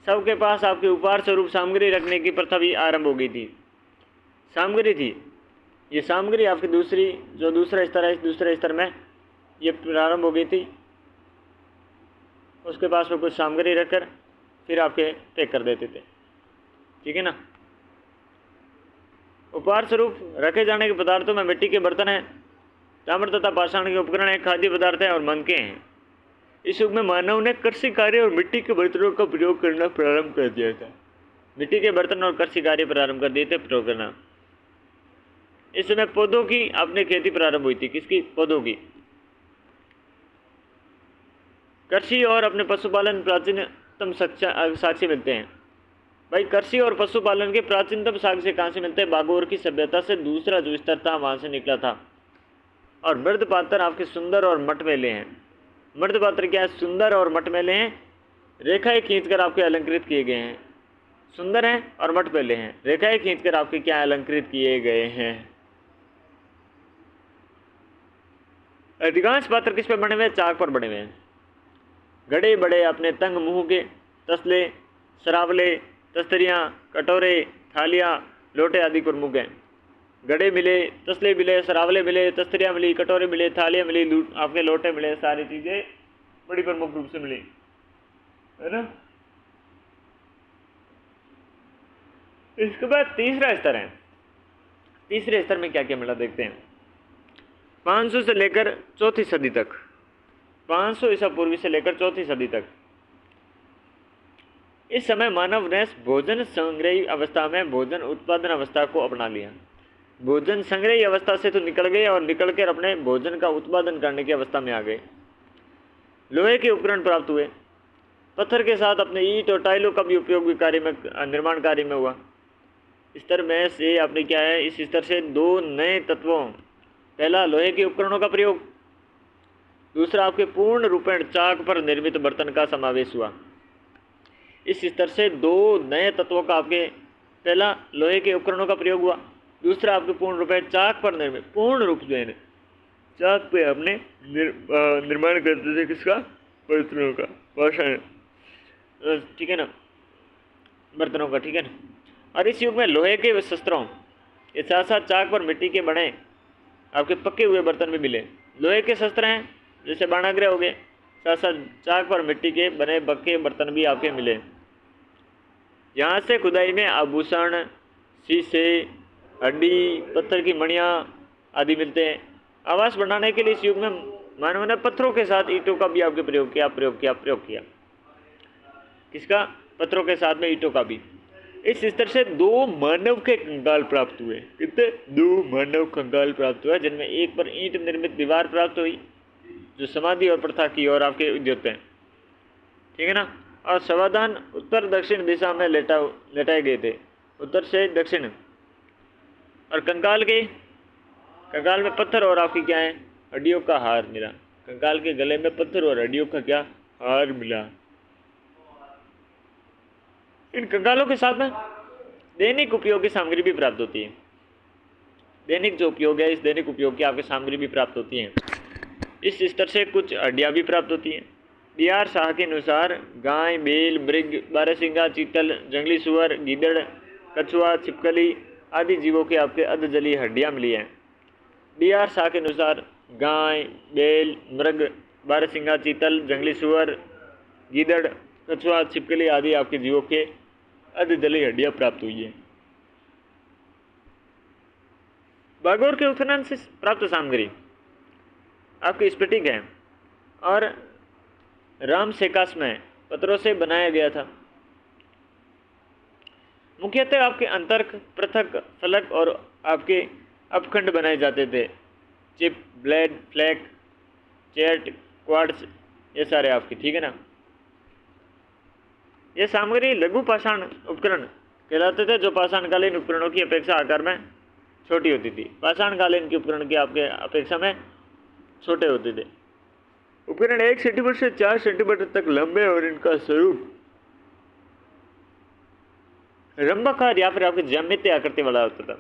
सबके पास आपके उपहार स्वरूप सामग्री रखने की प्रथा भी आरंभ हो गई थी। सामग्री थी, ये सामग्री आपकी दूसरा स्तर है, इस दूसरे स्तर में ये प्रारंभ हो गई थी। उसके पास में कुछ सामग्री रखकर फिर आपके पैक कर देते थे। ठीक है ना। उपहार स्वरूप रखे जाने के पदार्थों में मिट्टी के बर्तन हैं, ताम्र तथा पाषाण के उपकरण हैं, खाद्य पदार्थ हैं और मनके हैं। इस युग में मानव ने कृषि कार्य और मिट्टी के बर्तनों का प्रयोग करना प्रारंभ कर दिया था। मिट्टी के बर्तन और कृषि कार्य प्रारंभ कर दिए थे प्रयोग करना। इस समय पौधों की आपने खेती प्रारंभ हुई थी। किसकी? पौधों की। कृषि और अपने पशुपालन प्राचीनतम साक्ष्य मिलते हैं। भाई कृषि और पशुपालन के प्राचीनतम साक्ष्य कहाँ से मिलते हैं? बागोर की सभ्यता से दूसरा जो स्तर था वहाँ से निकला था। और मृद पात्र आपके सुंदर और मटमैले हैं। मृद पात्र क्या है? सुंदर और मटमैले हैं, रेखाएं खींचकर आपके अलंकृत किए गए हैं। सुंदर हैं और मटमैले हैं, रेखाएं खींचकर आपके क्या अलंकृत किए गए हैं। अधिकांश पात्र किस पे बने हुए हैं? चाक पर बने हुए हैं। गड़े बड़े अपने तंग मुंह के तसले, सरावले, तस्तरियाँ, कटोरे, थालियाँ, लोटे आदि प्रमुख हैं। गड़े मिले, तसले मिले, सरावले मिले, तस्तरियाँ मिली, कटोरे मिले, थालियाँ मिली, आपके लोटे मिले, सारी चीज़ें बड़ी प्रमुख रूप से मिली, है ना। इसके बाद तीसरा स्तर है। तीसरे स्तर में क्या क्या मिला देखते हैं। 500 से लेकर चौथी सदी तक, 500 ईसा पूर्वी से लेकर चौथी सदी तक, इस समय मानव ने भोजन संग्रही अवस्था में भोजन उत्पादन अवस्था को अपना लिया। भोजन संग्रही अवस्था से तो निकल गए और निकलकर अपने भोजन का उत्पादन करने की अवस्था में आ गए। लोहे के उपकरण प्राप्त हुए। पत्थर के साथ अपने ईंट और टाइलों का भी उपयोग भी कार्य में, निर्माण कार्य में हुआ। स्तर में से आपने क्या है, इस स्तर से 2 नए तत्वों, पहला लोहे के उपकरणों का प्रयोग, दूसरा आपके पूर्ण रूपेण चाक पर निर्मित बर्तन का समावेश हुआ। इस स्तर से 2 नए तत्वों का आपके, पहला लोहे के उपकरणों का प्रयोग हुआ, दूसरा आपके पूर्ण रूपेण चाक पर निर्मित, पूर्ण रूप से चाक पे अपने निर्माण करते थे। किसका? बर्तनों का, पाषाण, ठीक है ना, बर्तनों का। ठीक है ना। और इस युग में लोहे के शस्त्रों के साथ साथ चाक पर मिट्टी के बने आपके पके हुए बर्तन भी मिले। लोहे के शस्त्र हैं जैसे बाणाग्रह हो गए, साथ साथ चाक पर मिट्टी के बने पके बर्तन भी आपके मिले। यहाँ से खुदाई में आभूषण, शीशे, हड्डी, पत्थर की मणियाँ आदि मिलते हैं। आवास बनाने के लिए इस युग में मानव ने पत्थरों के साथ ईंटों का भी आपके प्रयोग किया। किसका? पत्थरों के साथ में ईंटों का भी। इस स्तर से 2 मानव के कंकाल प्राप्त हुए। कितने? 2 मानव कंकाल प्राप्त हुए, जिनमें एक पर ईंट निर्मित दीवार प्राप्त हुई जो समाधि और प्रथा की और आपके उद्योग हैं। ठीक है ना। और समाधान उत्तर दक्षिण दिशा में लेटाए गए थे। उत्तर से दक्षिण और कंकाल में पत्थर और आपकी क्या है, हड्डियों का हार मिला। कंकाल के गले में पत्थर और हड्डियों का क्या, हार मिला। इन कंकालों के साथ में दैनिक उपयोग की सामग्री भी प्राप्त होती है। दैनिक जो उपयोग है, इस दैनिक उपयोग की आपकी सामग्री भी प्राप्त होती है। इस स्तर से कुछ हड्डियाँ भी प्राप्त होती हैं। डी.आर. शाह के अनुसार गाय, बैल, मृग, बारहसिंगा, चीतल, जंगली सुअर, गीदड़, कछुआ, छिपकली आदि जीवों के आपके अर्धजलीय हड्डियाँ मिली हैं। डी.आर. शाह के अनुसार गाय, बैल, मृग, बारहसिंगा, चीतल, जंगली सुअर, गीदड़, कछुआ, छिपकली आदि आपके जीवों के अर्धजलीय हड्डियाँ प्राप्त हुई हैं। बागोर के उत्खनन से प्राप्त सामग्री आपकी स्फटिक है और रामसेकास में पत्थरों से बनाया गया था। मुख्यतः आपके अंतर्क, पृथक, फलक और आपके अपखंड बनाए जाते थे। चिप, ब्लेड, फ्लैक, चैट, क्वार्ट्ज, ये सारे आपके, ठीक है ना। ये सामग्री लघु पाषाण उपकरण कहलाते थे, जो पाषाणकालीन उपकरणों की अपेक्षा आकार में छोटी होती थी। पाषाणकालीन के उपकरण की आपके अपेक्षा में छोटे होते थे। उपकरण 1 सेंटीमीटर से 4 सेंटीमीटर तक लंबे और इनका स्वरूप रंबाकार या फिर आपके ज्यामितीय आकृति वाला होता था।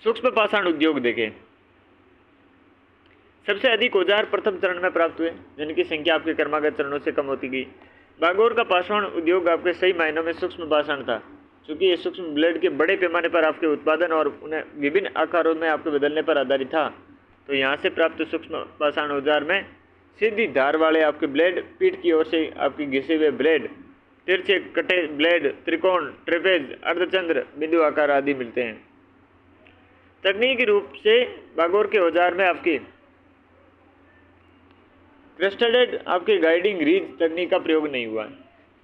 सूक्ष्म पाषाण उद्योग देखें। सबसे अधिक औजार प्रथम चरण में प्राप्त हुए, जिनकी संख्या आपके क्रमागत चरणों से कम होती गई। बागोर का पाषाण उद्योग आपके सही मायनों में सूक्ष्म पाषाण था, क्योंकि ये सूक्ष्म ब्लेड के बड़े पैमाने पर आपके उत्पादन और उन्हें विभिन्न आकारों में आपके बदलने पर आधारित था। तो यहाँ से प्राप्त सूक्ष्म पाषाण औजार में सीधी धार वाले आपके ब्लेड, पीठ की ओर से आपके घिसे हुए ब्लेड, तिरछे कटे ब्लेड, त्रिकोण, ट्रेपेज, अर्धचंद्र, बिंदु आकार आदि मिलते हैं। तकनीकी रूप से बागोर के औजार में आपकी क्रिस्टलेड आपके गाइडिंग रीज तकनीक का प्रयोग नहीं हुआ।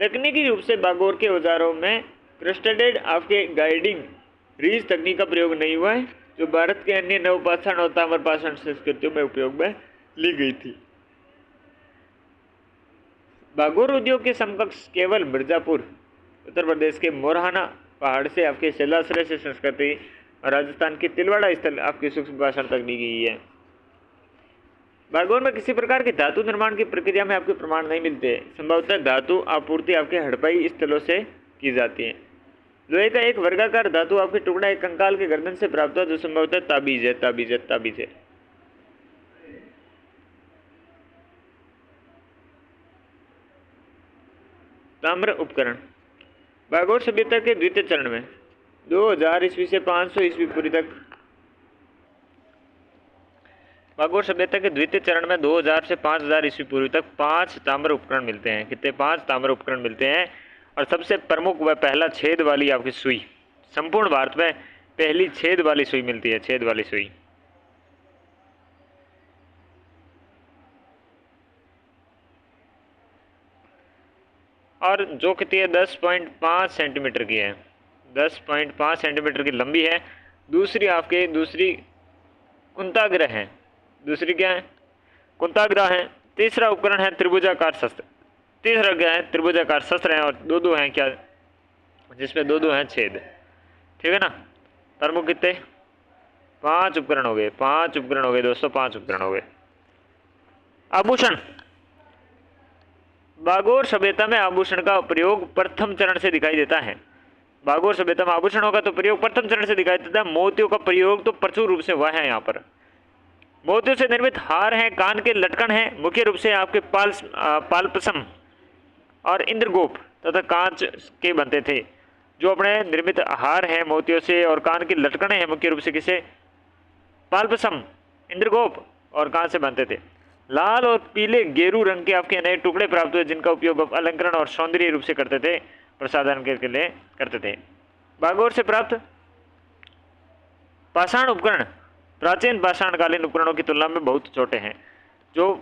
तकनीकी रूप से बागोर के औजारों में क्रिस्टलेड आपके गाइडिंग रीज तकनीक का प्रयोग नहीं हुआ है, जो भारत के अन्य नवपाषाण और ताम्रपाषाण संस्कृतियों में उपयोग में ली गई थी। बागोर उद्योग के समकक्ष केवल मिर्जापुर, उत्तर प्रदेश के मोरहाना पहाड़ से आपके शैलाश्रय से संस्कृति और राजस्थान के तिलवाड़ा स्थल आपकी सूक्ष्म पाषाण तकनीकी ही है। बागोर में किसी प्रकार की धातु निर्माण की प्रक्रिया में आपके प्रमाण नहीं मिलते। संभवतः धातु आपूर्ति आपके हड़पाई स्थलों से की जाती है। लोहे का एक वर्गाकार धातु आपके टुकड़ा एक कंकाल के गर्दन से प्राप्त हुआ, जो संभवतः ताबीज है। ताम्र उपकरण। बागोर सभ्यता के द्वितीय चरण में 2000 ईस्वी से 500 ईस्वी पूर्व तक बागोर सभ्यता के द्वितीय चरण में 2000 से 5000 ईस्वी पूर्व तक 5 ताम्र उपकरण मिलते हैं। कितने? 5 ताम्र उपकरण मिलते हैं। और सबसे प्रमुख व पहला छेद वाली आपकी सुई, संपूर्ण भारत में पहली छेद वाली सुई मिलती है, छेद वाली सुई। और जो कितनी है 10.5 सेंटीमीटर की है, 10.5 सेंटीमीटर की लंबी है। दूसरी कुंताग्र है, दूसरी क्या है? कुंताग्र है। तीसरा उपकरण है त्रिभुजाकार शस्त्र। तीसरा क्या है? त्रिभुजाकार शस्त्र है। और दो हैं क्या, जिसमें दो हैं छेद, ठीक है ना। प्रमुख कितने? 5 उपकरण हो गए, 5 उपकरण हो गए दोस्तों, 5 उपकरण हो गए। आभूषण। बागोर सभ्यता में आभूषण का प्रयोग प्रथम चरण से दिखाई देता है। बागोर सभ्यता में आभूषणों का तो प्रयोग प्रथम चरण से दिखाई देता है। मोतियों का प्रयोग तो प्रचुर रूप से हुआ है। यहाँ पर मोतियों से निर्मित हार हैं, कान के लटकन हैं, मुख्य रूप से आपके पालपसम और इंद्रगोप तथा कांच के बनते थे। जो अपने निर्मित हार हैं मोतियों से और कान की लटकने हैं, मुख्य रूप से किसे? पालपसम, इंद्रगोप और कांच से बनते थे। लाल और पीले गेरू रंग के आपके नए टुकड़े प्राप्त हुए, जिनका उपयोग आप अलंकरण और सौंदर्य रूप से करते थे, प्रसाधन के लिए करते थे। बागोर से प्राप्त पाषाण उपकरण प्राचीन पाषाणकालीन उपकरणों की तुलना में बहुत छोटे हैं। जो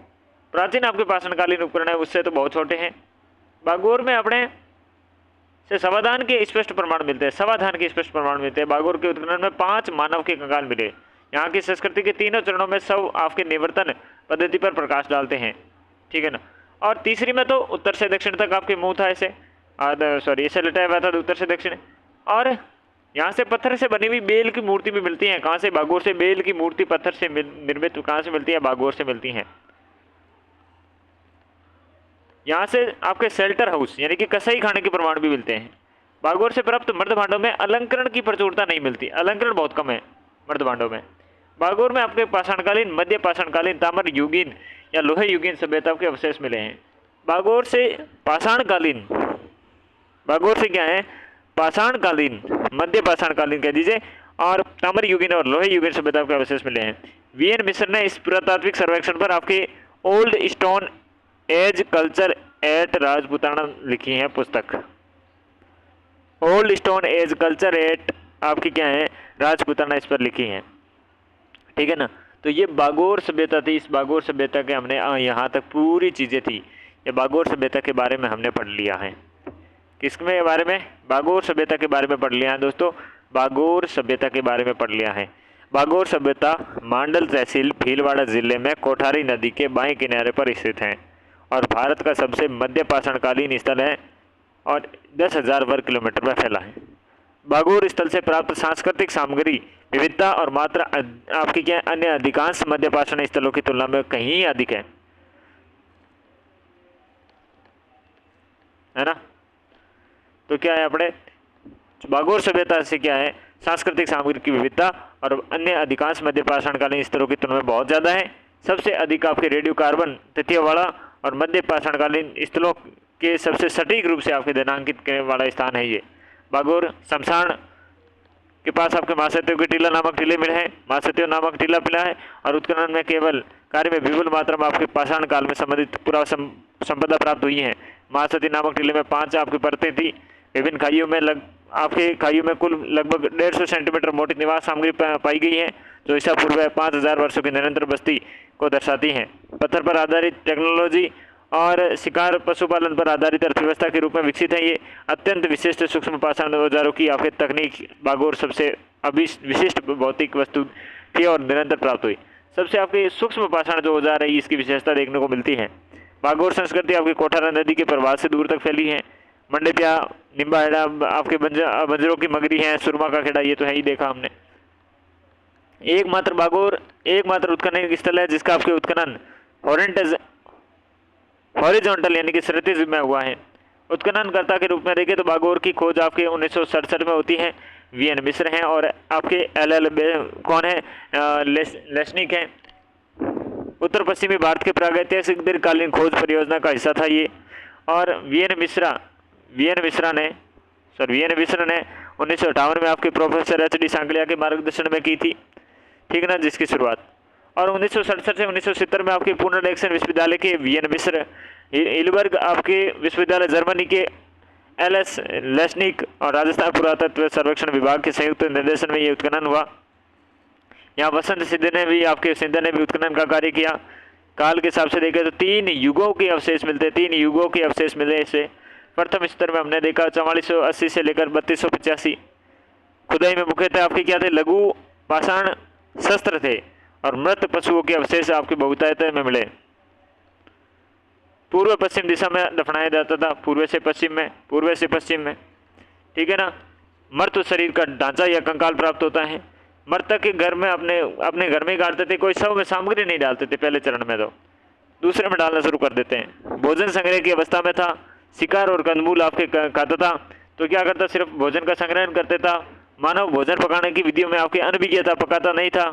प्राचीन आपके पाषाणकालीन उपकरण है उससे तो बहुत छोटे हैं। बागोर में अपने से समाधान के स्पष्ट प्रमाण मिलते हैं, समाधान के स्पष्ट प्रमाण मिलते हैं। बागोर के उत्खनन में 5 मानव के कंकाल मिले। यहाँ की संस्कृति के तीनों चरणों में सब आपके निवर्तन पद्धति पर प्रकाश डालते हैं, ठीक है ना। और तीसरी में तो उत्तर से दक्षिण तक आपके मुंह था, ऐसे लटाया हुआ था उत्तर से दक्षिण। और यहाँ से पत्थर से बनी हुई बेल की मूर्ति भी मिलती है। कहाँ से? बागोर से। बेल की मूर्ति पत्थर से निर्मित कहाँ से मिलती है? बागोर से मिलती है। यहाँ से आपके शेल्टर हाउस यानी कि कसाई खाने के प्रमाण भी मिलते हैं। बागोर से प्राप्त मर्द भांडों में अलंकरण की प्रचुरता नहीं मिलती, अलंकरण बहुत कम है मर्द भांडों में। बागोर में आपके पाषाणकालीन, मध्य पाषाणकालीन, ताम्र युगीन या लोहे युगीन सभ्यताओं के अवशेष मिले हैं। बागोर से पाषाणकालीन, बागोर से क्या है? पाषाणकालीन, मध्य पाषाणकालीन कह दीजिए, और ताम्र युगीन और लोहे युगीन सभ्यताओं के अवशेष मिले हैं। वीएन मिश्र ने इस पुरातात्विक सर्वेक्षण पर आपके old stone age culture eight Rajputana लिखी है पुस्तक। Old stone age culture eight आपकी क्या है? राजपुताना इस पर लिखी है। ठीक है ना। तो ये बागोर सभ्यता थी। इस बागोर सभ्यता के हमने यहाँ तक पूरी चीज़ें थी। ये बागोर सभ्यता के बारे में हमने पढ़ लिया है। किसके बारे में? बागोर सभ्यता के बारे में पढ़ लिया है दोस्तों। बागोर सभ्यता के बारे में पढ़ लिया है। बागोर सभ्यता मांडल तहसील भीलवाड़ा जिले में कोठारी नदी के बाएं किनारे पर स्थित है और भारत का सबसे मध्य पाषाणकालीन स्थल है और 10,000 वर्ग किलोमीटर में फैला है। बागोर स्थल से प्राप्त सांस्कृतिक सामग्री विविधता और मात्रा आपकी क्या अन्य अधिकांश मध्य पाषाण स्थलों की तुलना में कहीं अधिक है ना। तो क्या है अपने बागोर सभ्यता से क्या है? सांस्कृतिक सामग्री की विविधता और अन्य अधिकांश मध्य पाषाणकालीन स्तरों की तुलना में बहुत ज़्यादा है। सबसे अधिक आपके रेडियो कार्बन तथ्य वाला और मध्य पाषाणकालीन स्थलों के सबसे सटीक रूप से आपके दिनांकित करने वाला स्थान है ये बागोर। शमशान के पास आपके महासत्यो के टीला नामक टीले मिले हैं। महासत्यो नामक टीला मिला है और उत्खनन में केवल कार्य में विपुल मात्रा में आपके पाषाण काल में संबंधित पूरा संपदा प्राप्त हुई है। महासती नामक टीले में 5 आपकी परतें थी। विभिन्न खाइयों में आपके खाइयों में कुल लगभग 150 सेंटीमीटर मोटी निवास सामग्री पाई गई है जो ईसा पूर्व 5,000 वर्षों की निरंतर बस्ती को दर्शाती हैं। पत्थर पर आधारित टेक्नोलॉजी और शिकार पशुपालन पर आधारित अर्थव्यवस्था के रूप में विकसित है। ये अत्यंत विशिष्ट सूक्ष्म पाषाण औजारों की आपके तकनीक बागोर सबसे विशिष्ट भौतिक वस्तु थी और निरंतर प्राप्त हुई। सबसे आपके सूक्ष्म पाषाण जो औजार है इसकी विशेषता देखने को मिलती है। बागोर संस्कृति आपकी कोठारा नदी के प्रवाह से दूर तक फैली है। मंडेपिया, निम्बाहेड़ा आपके बंजरों की मगरी हैं, सुरमा का खेड़ा, ये तो है ही देखा हमने। एकमात्र बागोर एकमात्र उत्खनन स्थल है जिसका आपके उत्खनन हॉरिजॉन्टल यानी कि क्षैतिज में हुआ है। उत्खननकर्ता के रूप में देखें तो बागोर की खोज आपके 1967 में होती है। वीएन मिश्र हैं और आपके एल कौन है? लेस्निक हैं। उत्तर पश्चिमी भारत के प्रागैतिहासिक दीर्घकालीन खोज परियोजना का हिस्सा था ये। और वीएन मिश्र ने 1958 में आपके प्रोफेसर एच.डी. सांकलिया के मार्गदर्शन में की थी। ठीक है ना, जिसकी शुरुआत। और 1967 से 1970 में आपके पुनर्लेक्शन विश्वविद्यालय के वीएन मिश्र, हिलबर्ग आपके विश्वविद्यालय जर्मनी के एल.एस. लेस्निक और राजस्थान पुरातत्व सर्वेक्षण विभाग के संयुक्त निर्देशन में ये उत्खनन हुआ। यहाँ वसंत सिंह ने भी उत्खनन का कार्य किया। काल के हिसाब से देखें तो 3 युगों के अवशेष मिले इससे। प्रथम स्तर में हमने देखा 4480 से लेकर 3285। खुदाई में मुख्यतः आपके क्या थे? लघु पाषाण शस्त्र थे और मृत पशुओं के अवशेष आपके बहुतायत में मिले। पूर्व पश्चिम दिशा में दफनाया जाता था, पूर्व से पश्चिम में। ठीक है ना। मृत शरीर का ढांचा या कंकाल प्राप्त होता है। मृतक के घर में अपने घर में ही गाड़ते थे। कोई शव में सामग्री नहीं डालते थे पहले चरण में, तो दूसरे में डालना शुरू कर देते हैं। भोजन संग्रह की अवस्था में था। शिकार और कंदमूल आपके खाता था। तो क्या करता? सिर्फ भोजन का संग्रहण करते था। मानव भोजन पकाने की विधियों में आपके अनभिज्ञ था, पकाता नहीं था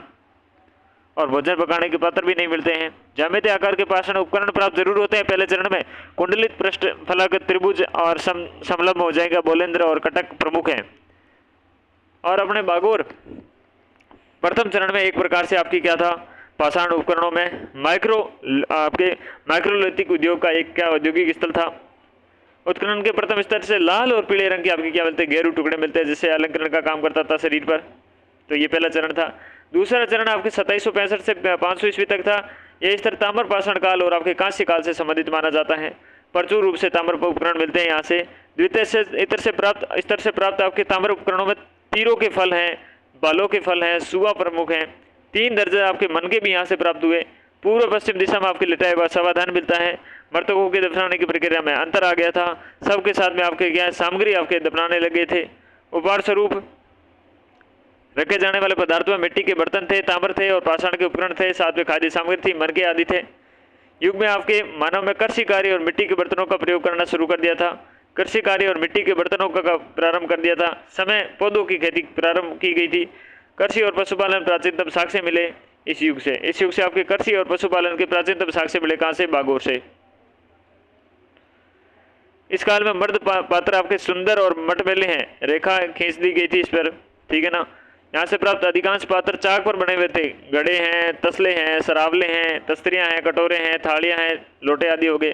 और भोजन पकाने के पात्र भी नहीं मिलते हैं। ज्यामितीय आकार के पाषाण उपकरण प्राप्त जरूर होते हैं पहले चरण में। कुंडलित पृष्ठ फलक त्रिभुज और समलंब हो जाएगा। बोलेंद्र और कटक प्रमुख हैं। और अपने बागोर प्रथम चरण में एक प्रकार से आपकी क्या था? पाषाण उपकरणों में माइक्रोलिथिक उद्योग का एक क्या औद्योगिक स्थल था। उत्खनन के प्रथम स्तर से लाल और पीले रंग के आपके क्या मिलते हैं? गेरू टुकड़े मिलते हैं जिससे अलंकरण का काम करता था शरीर पर। तो ये पहला चरण था। दूसरा चरण आपके 2765 से 500 ईस्वी तक था। यह स्तर ताम्र पाषाण काल और आपके कांस्य काल से संबंधित माना जाता है। प्रचुर रूप से ताम्र उपकरण मिलते हैं यहाँ से। द्वितीय से स्तर से प्राप्त आपके ताम्र उपकरणों में तीरों के फल हैं, बालों के फल हैं, सुआ प्रमुख हैं। 3 दर्जे आपके मन के भी यहाँ से प्राप्त हुए। पूर्व पश्चिम दिशा में आपके लिटाया हुआ समाधान मिलता है। मृतकों के दफनाने की प्रक्रिया में अंतर आ गया था। सबके साथ में आपके क्या सामग्री आपके दफनाने लगे थे। उपहार स्वरूप रखे जाने वाले पदार्थों में मिट्टी के बर्तन थे, ताम्र थे और पाषाण के उपकरण थे, साथ में खाद्य सामग्री थी, मरघे आदि थे। युग में आपके मानव में कृषि कार्य और मिट्टी के बर्तनों का प्रयोग करना शुरू कर दिया था। कृषि कार्य और मिट्टी के बर्तनों का प्रारंभ कर दिया था। समय पौधों की खेती प्रारंभ की गई थी। कृषि और पशुपालन प्राचीनतम साक्ष्य मिले इस युग से। इस युग से आपके कृषि और पशुपालन के प्राचीनतम साक्ष्य मिले कहाँ से? बागोर से। इस काल में मर्द पात्र आपके सुंदर और मटमैले हैं, रेखा खींच दी गई थी इस पर, ठीक है ना। यहाँ से प्राप्त अधिकांश पात्र चाक पर बने हुए थे। घड़े हैं, तसले हैं, सरावले हैं, तस्तरियां हैं, कटोरे हैं, थालियां हैं, लोटे आदि हो गए।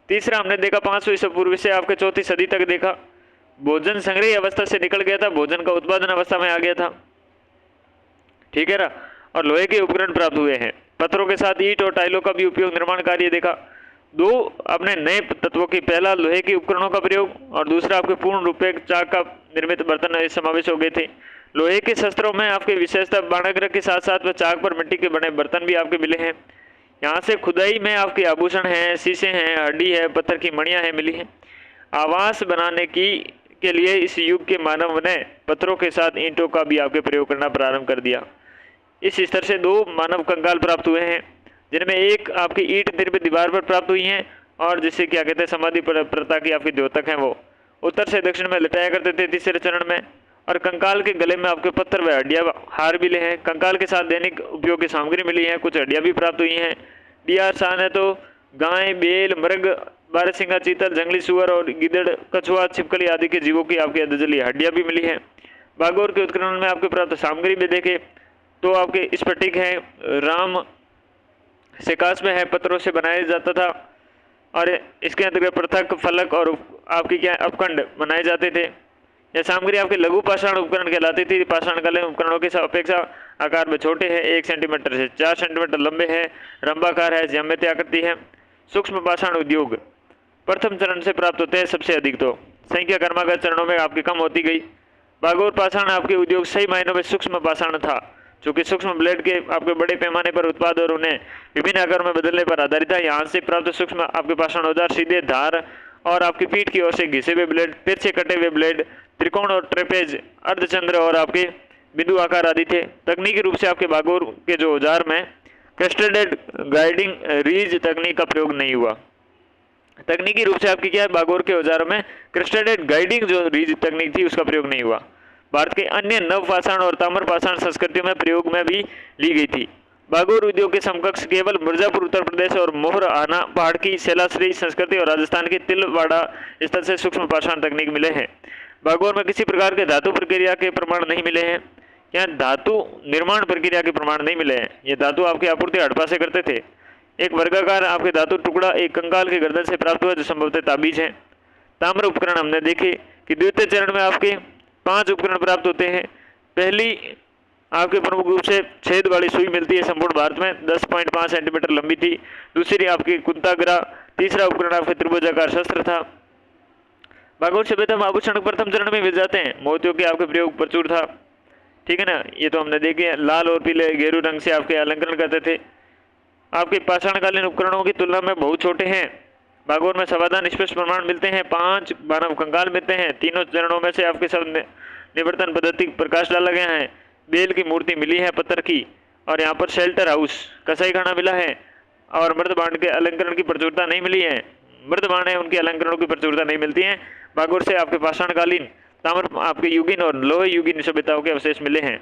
तीसरा हमने देखा 500 ईसा पूर्व से आपके 4वीं सदी तक देखा, भोजन संग्रह अवस्था से निकल गया था, भोजन का उत्पादन अवस्था में आ गया था, ठीक है ना। और लोहे के उपकरण प्राप्त हुए हैं। पत्थरों के साथ ईंट और टाइलों का भी उपयोग निर्माण कार्य देखा। दो अपने नए तत्वों की, पहला लोहे के उपकरणों का प्रयोग और दूसरा आपके पूर्ण रूप से चाक का निर्मित बर्तन समावेश हो गए थे। लोहे के शस्त्रों में आपके विशेषता बाणाग्र के साथ साथ में चाक पर मिट्टी के बने बर्तन भी आपके मिले हैं। यहाँ से खुदाई में आपके आभूषण हैं, शीशे हैं, हड्डी है, पत्थर की मणियां हैं मिली हैं। आवास बनाने की के लिए इस युग के मानव ने पत्थरों के साथ ईंटों का भी आपके प्रयोग करना प्रारंभ कर दिया। इस स्तर से 2 मानव कंकाल प्राप्त हुए हैं, जिनमें एक आपकी ईंट निर्मित दीवार पर प्राप्त हुई हैं और जिसे क्या कहते हैं समाधि प्रथा की आपके द्योतक हैं, वो उत्तर से दक्षिण में लटाया करते थे तीसरे चरण में। और कंकाल के गले में आपके पत्थर व हड्डियां हार मिले हैं। कंकाल के साथ दैनिक उपयोग की सामग्री मिली है, कुछ हड्डियां भी प्राप्त हुई हैं। डीआर सान है तो गाय, बेल, मृग, बारहसिंगा, चीतल, जंगली सुअर और गिदड़, कछुआ, छिपकली आदि के जीवों की आपके अधजली हड्डियां भी मिली हैं। बागोर के उत्खनन में आपके प्राप्त सामग्री में देखे तो आपके स्फटिक है, राम सिकास में है, पत्थरों से बनाया जाता था और इसके अंतर्गत पृथक, फलक और आपकी क्या अपखंड बनाए जाते थे। यह सामग्री आपके लघु पाषाण उपकरण कहलाती थी। पाषाणकालीन उपकरणों की अपेक्षा आकार में छोटे हैं, 1 सेंटीमीटर से 4 सेंटीमीटर लंबे हैं, रंबाकार है, ज्यामितीय आकृति है। सूक्ष्म पाषाण उद्योग प्रथम चरण से प्राप्त होते हैं सबसे अधिक, तो संख्या क्रमागत चरणों में आपकी कम होती गई। बागोर पाषाण आपके उद्योग सही मायनों में सूक्ष्म पाषाण था, चूंकि सूक्ष्म ब्लेड के आपके बड़े पैमाने पर उत्पाद और उन्हें विभिन्न आकारों में बदलने पर आधारित था। यहाँ से प्राप्त सूक्ष्म आपके पाषाण औजार सीधे धार और आपकी पीठ की ओर से घिसे हुए ब्लेड, तिरछे कटे हुए ब्लेड, त्रिकोण और ट्रेपेज, अर्धचंद्र और आपके बिंदु आकार आदि थे। तकनीकी रूप से आपके बागोर के जो औजार में क्रेस्टेडेड गाइडिंग रीज तकनीक का प्रयोग नहीं हुआ। तकनीकी रूप से आपकी क्या है, बागोर के औजारों में क्रेस्टेडेड गाइडिंग जो रीज तकनीक थी उसका प्रयोग नहीं हुआ। भारत के अन्य नव पाषाण और ताम्र पाषाण संस्कृतियों में प्रयोग में भी ली गई थी। बागोर उद्योग के समकक्ष केवल मिर्जापुर उत्तर प्रदेश और मोहर आना पहाड़ की शैलाश्री संस्कृति और राजस्थान के तिलवाड़ा स्थल से सूक्ष्म पाषाण तकनीक मिले हैं। बागोर में किसी प्रकार के धातु प्रक्रिया के प्रमाण नहीं मिले हैं। यहाँ धातु निर्माण प्रक्रिया के प्रमाण नहीं मिले हैं। ये धातु आपकी आपूर्ति हड़प्पा से करते थे। एक वर्गाकार आपके धातु टुकड़ा एक कंकाल के गर्दन से प्राप्त हुआ जो संभवतः ताबीज है। ताम्र उपकरण हमने देखे कि द्वितीय चरण में आपके 5 उपकरण प्राप्त होते हैं। पहली आपके प्रमुख रूप से छेद वाली सुई मिलती है संपूर्ण भारत में, 10.5 सेंटीमीटर लंबी थी। दूसरी आपकी कुंताग्रा। तीसरा उपकरण आपके त्रिभुजाकार शस्त्र था। बागोर सभ्यता में आभूषण प्रथम चरण में मिल जाते हैं। मोतियों के आपके प्रयोग प्रचुर था, ठीक है ना। ये तो हमने देखे। लाल और पीले गेरू रंग से आपके अलंकरण करते थे। आपके पाषाणकालीन उपकरणों की तुलना में बहुत छोटे हैं। बागोर में समाधान स्पष्ट प्रमाण मिलते हैं। 5 मानव कंकाल मिलते हैं। तीनों चरणों में से आपके सब निवर्तन पद्धति प्रकाश डाला गया है। बेल की मूर्ति मिली है पत्थर की, और यहाँ पर शेल्टर हाउस कसाई खाना मिला है। और मृदबाण के अलंकरण की प्रचुरता नहीं मिली है। मृदबाण है उनके अलंकरणों की प्रचुरता नहीं मिलती है। बागोर से आपके पाषाणकालीन, ताम्र आपके युगीन और लोहे युगीन सभ्यताओं के अवशेष मिले हैं।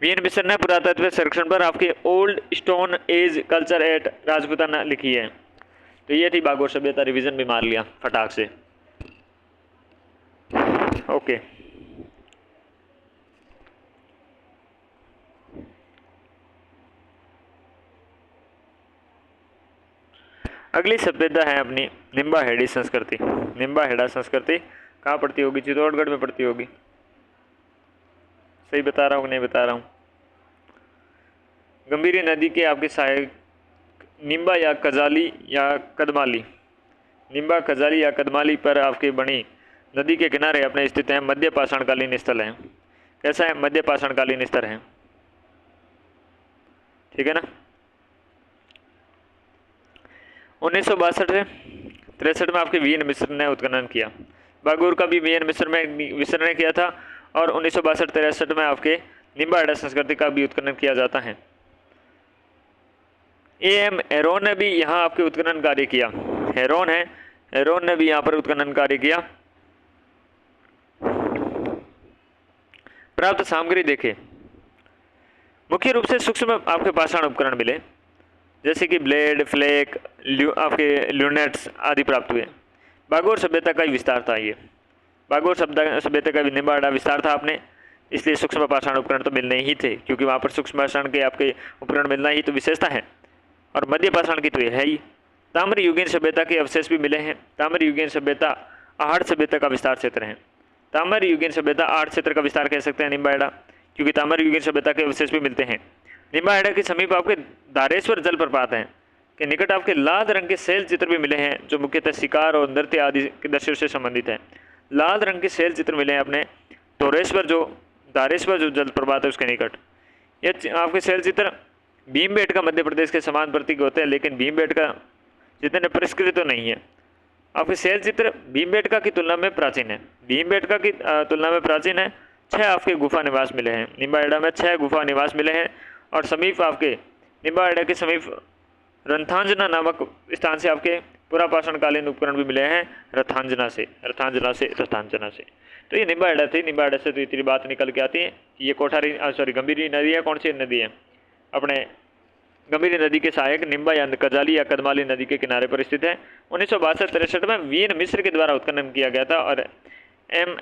वीएन मिश्र ने पुरातत्व संरक्षण पर आपके old stone age culture eight Rajputana लिखी है। तो ये थी बागोर सभ्यता, रिवीजन भी मार लिया फटाक से। ओके, अगली सभ्यता है अपनी निम्बा हेड़ी संस्कृति। निम्बा हेड़ा संस्कृति कहाँ पड़ती होगी? चित्तौड़गढ़ में पड़ती होगी। सही बता रहा हूँ नहीं बता रहा हूँ? गंभीरी नदी के आपके सहायक निम्बा या कजाली या कदमाली, निम्बा कजाली या कदमाली पर आपके बनी नदी के किनारे अपने स्थित हैं। मध्य पाषाणकालीन स्थल हैं। कैसा है? मध्य पाषाणकालीन स्तर है, ठीक है ना। 1962 से 63 में आपके वीएन मिश्र ने उत्खनन किया। बागोर का भी वीएन मिश्र ने किया था। और 1962-63 में आपके निम्बार्ड संस्कृति का भी उत्खनन किया जाता है। एम हेरोन ने भी यहाँ आपके उत्खनन कार्य किया। हेरोन है, हेरोन ने भी यहाँ पर उत्खनन कार्य किया। प्राप्त सामग्री देखें, मुख्य रूप से सूक्ष्म आपके पाषाण उपकरण मिले, जैसे कि ब्लेड, फ्लेक, आपके ल्यूनेट्स आदि प्राप्त हुए। बागोर सभ्यता का ही विस्तार था ये, बागोर सभ्यता का भी निम्बार्ड विस्तार था आपने, इसलिए सूक्ष्म पाषाण उपकरण तो मिलने ही थे, क्योंकि वहाँ पर सूक्ष्म पाषाण के आपके उपकरण मिलना ही तो विशेषता है। और मध्य पाषाण की तो ये है ही। ताम्र युगीन सभ्यता के अवशेष भी मिले हैं। ताम्र युगीन सभ्यता आहड़ सभ्यता का विस्तार क्षेत्र है। ताम्र युगीन सभ्यता आहड़ क्षेत्र का विस्तार कह सकते हैं निम्बार्ड, क्योंकि ताम्र युगीन सभ्यता के अवशेष भी मिलते हैं। निम्बार्ड के समीप आपके धारेश्वर जलप्रपात हैं के निकट आपके लाल रंग के शैल चित्र भी मिले हैं, जो मुख्यतः शिकार और नृत्य आदि के दृश्यों से संबंधित हैं। लाल रंग के शैल चित्र मिले हैं अपने धारेश्वर जो जलप्रपात है उसके निकट। ये आपके शैल चित्र भीमबेटका मध्य प्रदेश के समान प्रतीक होते हैं, लेकिन भीमबेटका जितने परिष्कृत तो नहीं है। आपके शैल चित्र भीमबेटका की तुलना में प्राचीन है, भीमबेटका की तुलना में प्राचीन है। 6 आपके गुफा निवास मिले हैं निम्बार्ड में, 6 गुफा निवास मिले हैं। और समीप आपके निम्बार्ड के समीप रथांजना नामक स्थान से आपके पुरापाषाणकालीन उपकरण भी मिले हैं, रथांजना से। तो ये निम्बार्ड थी। निम्बार्ड से तो इतनी बात निकल के आती है कि ये गंभीरी नदी है। कौन सी नदी है? अपने गंभीरी नदी के सहायक निम्बा या कजाली या कदमाली नदी के किनारे पर स्थित है। 1962-63 में वीएन मिस्र के द्वारा उत्खनन किया गया था और एम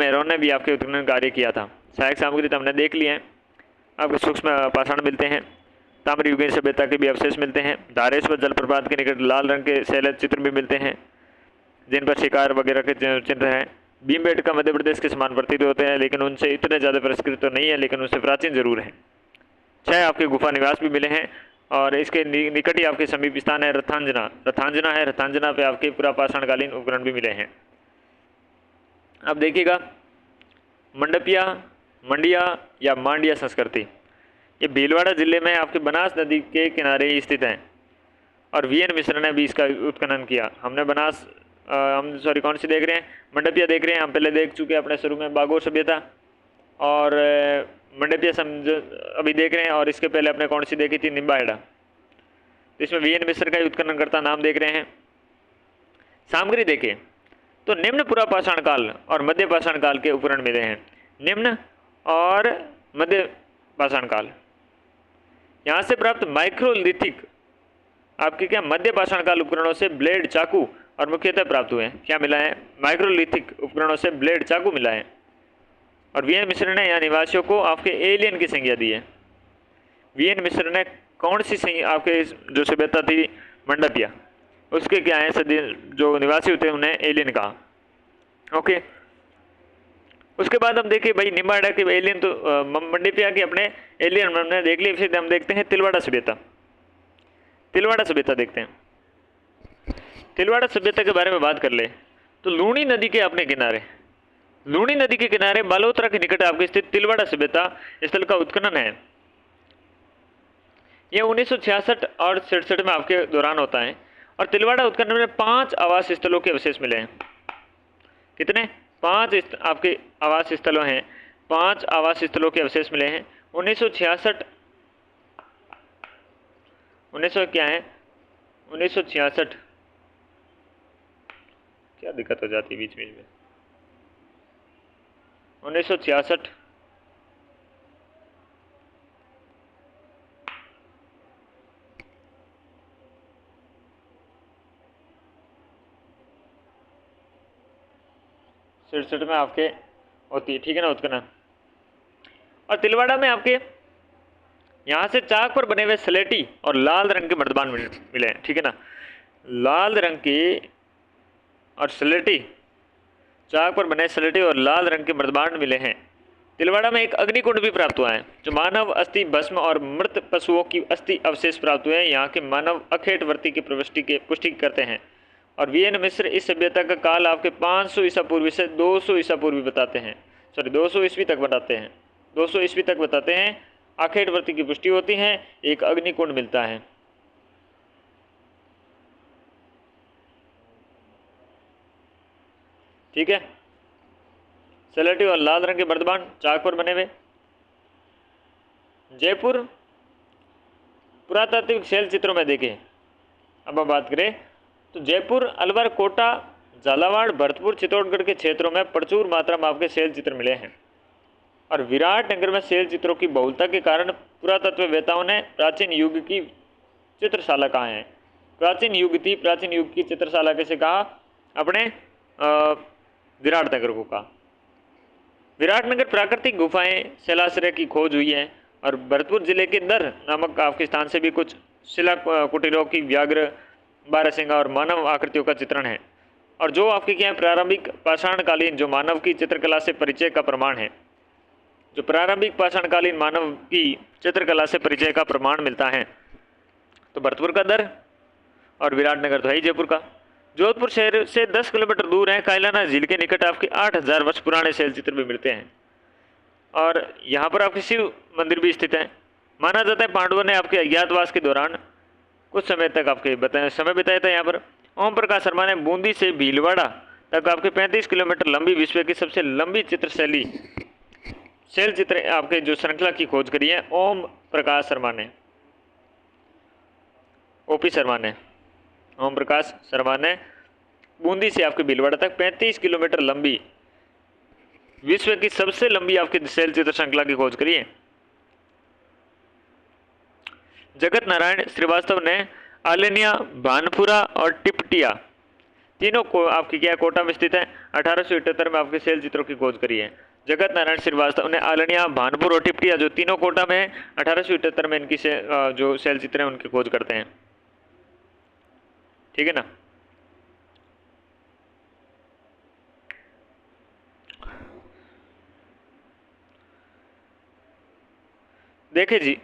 हेरोन ने भी आपके उत्खनन कार्य किया था। सहायक सामग्री तो हमने देख ली है। आपके सूक्ष्म पाषाण मिलते हैं, ताम्र युगीन सभ्यता के भी अवशेष मिलते हैं। धारेश्वर जलप्रपात के निकट लाल रंग के शैल चित्र भी मिलते हैं, जिन पर शिकार वगैरह के चिन्ह हैं। भीमबेटका मध्य प्रदेश के समान प्रतीत होते हैं, लेकिन उनसे इतने ज़्यादा परिष्कृत तो नहीं है, लेकिन उनसे प्राचीन जरूर है। 6 आपके गुफा निवास भी मिले हैं और इसके निकट ही आपके समीप स्थान है रथांजना है। रथांजना पे आपके पुरापाषाणकालीन उपकरण भी मिले हैं। अब देखिएगा मंडिया या मांडिया संस्कृति, ये भीलवाड़ा जिले में आपके बनास नदी के किनारे ही स्थित है और वीएन मिश्र ने भी इसका उत्खनन किया। हमने कौन सी देख रहे हैं? मंडपिया देख रहे हैं। हम पहले देख चुके हैं अपने शुरू में बागोर सभ्यता, और मंडपिया अभी देख रहे हैं, और इसके पहले अपने कौन सी देखी थी? निम्बार्ड। इसमें वीएन मिश्र का उत्खननकर्ता नाम देख रहे हैं। सामग्री देखें तो निम्न पुरापाषाण काल और मध्य पाषाण काल के उपकरण मिले हैं। निम्न और मध्य पाषाण काल, यहाँ से प्राप्त माइक्रोलिथिक आपके क्या मध्य पाषाण काल उपकरणों से ब्लेड, चाकू और मुख्यतः प्राप्त हुए हैं। क्या मिला है? माइक्रोलिथिक उपकरणों से ब्लेड, चाकू मिला है। और वीएन मिश्र ने यहाँ निवासियों को आपके एलियन की संज्ञा दी है। वीएन मिश्र ने कौन सी आपके जो सभ्यता थी मंडपिया, उसके क्या है सदी जो निवासी होते हैं उन्हें एलियन कहा। ओके, उसके बाद हम देखिए भाई निम्बार्ड के एलियन तो मंडपिया के अपने एलियन हमने देख लिए। फिर हम देखते हैं तिलवाड़ा सभ्यता। तिलवाड़ा सभ्यता देखते हैं। तिलवाड़ा सभ्यता के बारे में बात कर ले तो लूणी नदी के अपने किनारे, लूणी नदी के किनारे बालोतरा के निकट आपके स्थित तिलवाड़ा सभ्यता स्थल का उत्खनन है। यह 1966 और 67 में आपके दौरान होता है और तिलवाड़ा उत्खनन में 5 आवास स्थलों के अवशेष मिले हैं। कितने? 5 आपके आवास स्थलों हैं, 5 आवास स्थलों के अवशेष मिले हैं। 1966 1966 क्या दिक्कत हो जाती है बीच बीच में? 1966 67 में आपके होती है, ठीक है ना, उत्खनन। और तिलवाड़ा में आपके यहाँ से चाक पर बने हुए स्लेटी और लाल रंग के मर्दबान मिले हैं, ठीक है ना। लाल रंग की और स्लेटी, चाक पर बने स्लेटी और लाल रंग के मर्दबान मिले हैं। तिलवाड़ा में एक अग्निकुंड भी प्राप्त हुआ है, जो मानव अस्थि भस्म और मृत पशुओं की अस्थि अवशेष प्राप्त हुए हैं। यहाँ के मानव अखेटवर्ती की पुष्टि करते हैं। और वीएन मिश्र इस सभ्यता का काल आपके 500 ईसा पूर्व से 200 ईसा पूर्व बताते हैं, 200 ईस्वी तक बताते हैं, 200 ईस्वी तक बताते हैं। अखेटवर्ती की पुष्टि होती है, एक अग्निकुंड मिलता है। ठीक है, सलेटी और लाल रंग के बर्तमान चाक पर बने हुए। जयपुर पुरातात्विक शैल चित्रों में देखें, अब हम बात करें तो जयपुर, अलवर, कोटा, झालावाड़, भरतपुर, चित्तौड़गढ़ के क्षेत्रों में प्रचुर मात्रा में आपके शैल चित्र मिले हैं। और विराटनगर में शैल चित्रों की बहुलता के कारण पुरातत्ववेत्ताओं ने प्राचीन युग की चित्रशाला कहा है। प्राचीन युग की चित्रशाला कैसे कहा? अपने विराटनगर को कहा। विराटनगर प्राकृतिक गुफाएं, शैलाश्रय की खोज हुई है। और भरतपुर जिले के दर नामक आपके स्थान से भी कुछ शिला कुटीरों की व्याघ्र, बारहसिंगा और मानव आकृतियों का चित्रण है। और जो आपके क्या है, प्रारंभिक पाषाणकालीन जो मानव की चित्रकला से परिचय का प्रमाण है, जो प्रारंभिक पाषाणकालीन मानव की चित्रकला से परिचय का प्रमाण मिलता है, तो भरतपुर का दर और विराटनगर तो है ही जयपुर का। जोधपुर शहर से 10 किलोमीटर दूर है कायलाना झील के निकट आपके 8000 वर्ष पुराने शैल चित्र भी मिलते हैं। और यहाँ पर आपके शिव मंदिर भी स्थित है। माना जाता है पांडवों ने आपके अज्ञातवास के दौरान कुछ समय तक आपके समय बिताया था यहाँ पर। ओम प्रकाश शर्मा ने बूंदी से भीलवाड़ा तक आपके 35 किलोमीटर लंबी विश्व की सबसे लंबी चित्रशैली शैल चित्र आपके जो श्रृंखला की खोज करी है ओम प्रकाश शर्मा ने, ओपी शर्मा ने, ओम प्रकाश शर्मा ने बूंदी से आपके भीलवाड़ा तक 35 किलोमीटर लंबी विश्व की सबसे लंबी आपकी शैल चित्र श्रृंखला की खोज करी है। जगत नारायण श्रीवास्तव ने आलेनिया, भानपुरा और टिपटिया तीनों को आपकी क्या कोटा में स्थित है 1878 में आपके शैल चित्रों की खोज करी है। जगत नारायण श्रीवास्तव ने आलेनिया, भानपुर और टिपटिया जो तीनों कोटा में है 1878 में इनकी जो शैल चित्र हैं उनकी खोज करते हैं। ठीक है ना। देखें जी,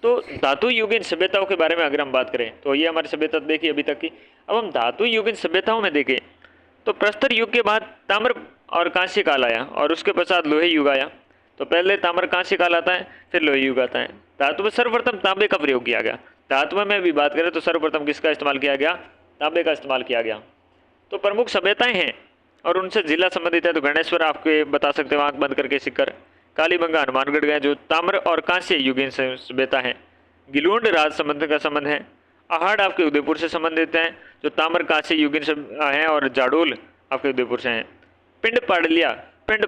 तो धातु युगीन सभ्यताओं के बारे में अगर हम बात करें तो ये हमारी सभ्यता देखी अभी तक की। अब हम धातु युगीन सभ्यताओं में देखें तो प्रस्तर युग के बाद ताम्र और कांस्य काल आया और उसके पश्चात लोहे युग आया। तो पहले ताम्र कांस्य काल आता है, फिर लोहे युग आता है। धातु में सर्वप्रथम तांबे का प्रयोग किया गया। धातु में भी बात करें तो सर्वप्रथम किसका इस्तेमाल किया गया? तांबे का इस्तेमाल किया गया। तो प्रमुख सभ्यताएं हैं और उनसे जिला संबंधित है तो गणेश्वर आपके बता सकते हो आंख बंद करके सिक्कर, कालीबंगा हनुमानगढ़ गए जो ताम्र और कांस्य युगीन सभ्यता है। गिलुंड राज संबंध का संबंध है। आहड़ आपके उदयपुर से संबंधित हैं जो ताम्र कांस्य युगीन हैं और जाडोल आपके उदयपुर से हैं। पिंड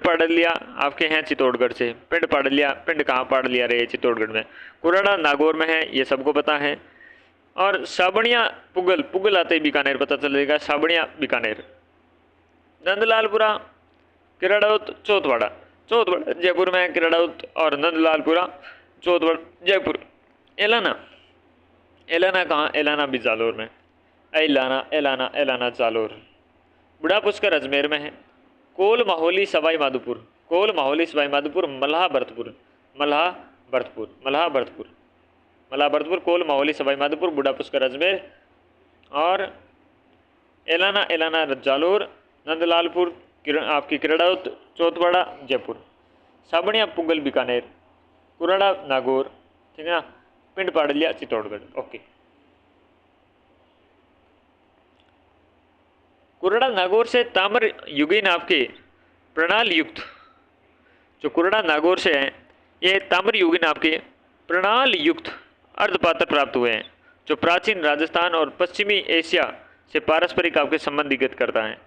पाडलिया आपके हैं चित्तौड़गढ़ से। पिंड पाडलिया, पिंड कहाँ पाड़ लिया रहे? चित्तौड़गढ़ में। कुराड़ा नागौर में है, ये सबको पता है। और साबणिया पुगल आते ही बीकानेर पता चलेगा, साबणिया बीकानेर। नंदलालपुरा, किराड़ौत, चौथवाड़ा जयपुर में है। किराड़ौत और नंदलालपुरा, चौथवाड़ा जयपुर। एलाना कहाँ? एलाना भी जालोर में। एलाना जालोर। बुढ़ा पुष्कर अजमेर में है। कोल माहौली सवाई माधोपुर, मल्हा भरतपुर, कोल माहौली सवाई माधोपुर, बुढ़ा पुष्कर अजमेर। और एलाना जालोर, नंदलालपुर आपकी किराड़ौत, चौथवाड़ा जयपुर, साबणिया पुगल बीकानेर, कुराड़ा नागौर, ठीक है ना, पिंड पाडलिया चित्तौड़गढ़। ओके। कुराड़ा नागौर से ताम्र युगीन आपके प्रणाल युक्त, जो कुराड़ा नागौर से हैं ये ताम्र युगीन आपके प्रणाल युक्त अर्धपात्र प्राप्त हुए हैं जो प्राचीन राजस्थान और पश्चिमी एशिया से पारस्परिक आपके संबंध इंगित करता है।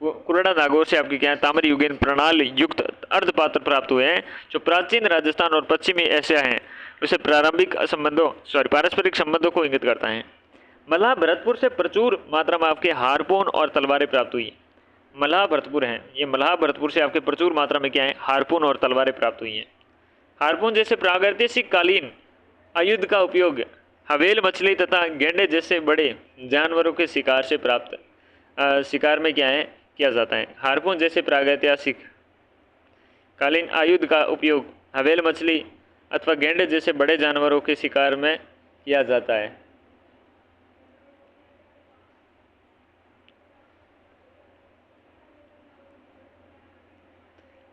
कुराड़ा नागौर से आपके क्या है? ताम्र युगीन प्रणाल युक्त अर्धपात्र प्राप्त हुए हैं जो प्राचीन राजस्थान और पश्चिमी एशिया हैं उसे पारस्परिक संबंधों को इंगित करता है। मल्हा भरतपुर से प्रचुर मात्रा में आपके हारपून और तलवारें प्राप्त हुई। मल्हा भरतपुर हैं, ये मल्हा भरतपुर से आपके प्रचुर मात्रा में क्या है? हारपून और तलवारें प्राप्त हुई हैं। हारपून जैसे प्रागैतिहासिक कालीन आयुध का उपयोग हवेल मछली तथा गेंडे जैसे बड़े जानवरों के शिकार से प्राप्त शिकार में क्या है किया जाता है। हारपून जैसे प्रागैतिहासिक कालीन आयुध का उपयोग हवेल मछली अथवा गेंडे जैसे बड़े जानवरों के शिकार में किया जाता है।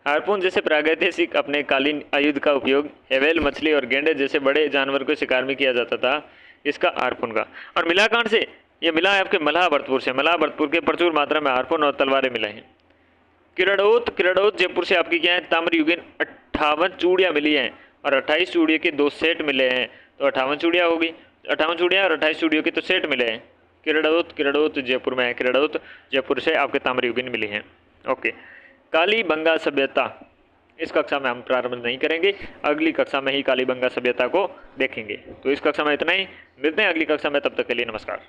हारपून जैसे प्रागैतिहासिक अपने कालीन आयुध का उपयोग हेवेल मछली और गेंडे जैसे बड़े जानवर को शिकार में किया जाता था, इसका हारपून का। और मिलाकांड से ये मिला है आपके मल्हा भरतपुर से। मल्हा भरतपुर के प्रचुर मात्रा में हारपून और तलवारें मिले हैं। किरणोत जयपुर से आपकी क्या है, ताम्रयुगीन 58 चूड़ियाँ मिली हैं और 28 चूड़ियों के 2 सेट मिले हैं, तो 58 चूड़ियाँ होगी, 58 चूड़ियाँ और 28 चूड़ियों के तो सेट मिले हैं। किरणोत जयपुर में है, किरणोत जयपुर से आपके ताम्रयुगीन मिली हैं। ओके, कालीबंगा सभ्यता इस कक्षा में हम प्रारंभ नहीं करेंगे, अगली कक्षा में ही कालीबंगा सभ्यता को देखेंगे। तो इस कक्षा में इतना ही, मिलते हैं अगली कक्षा में, तब तक के लिए नमस्कार।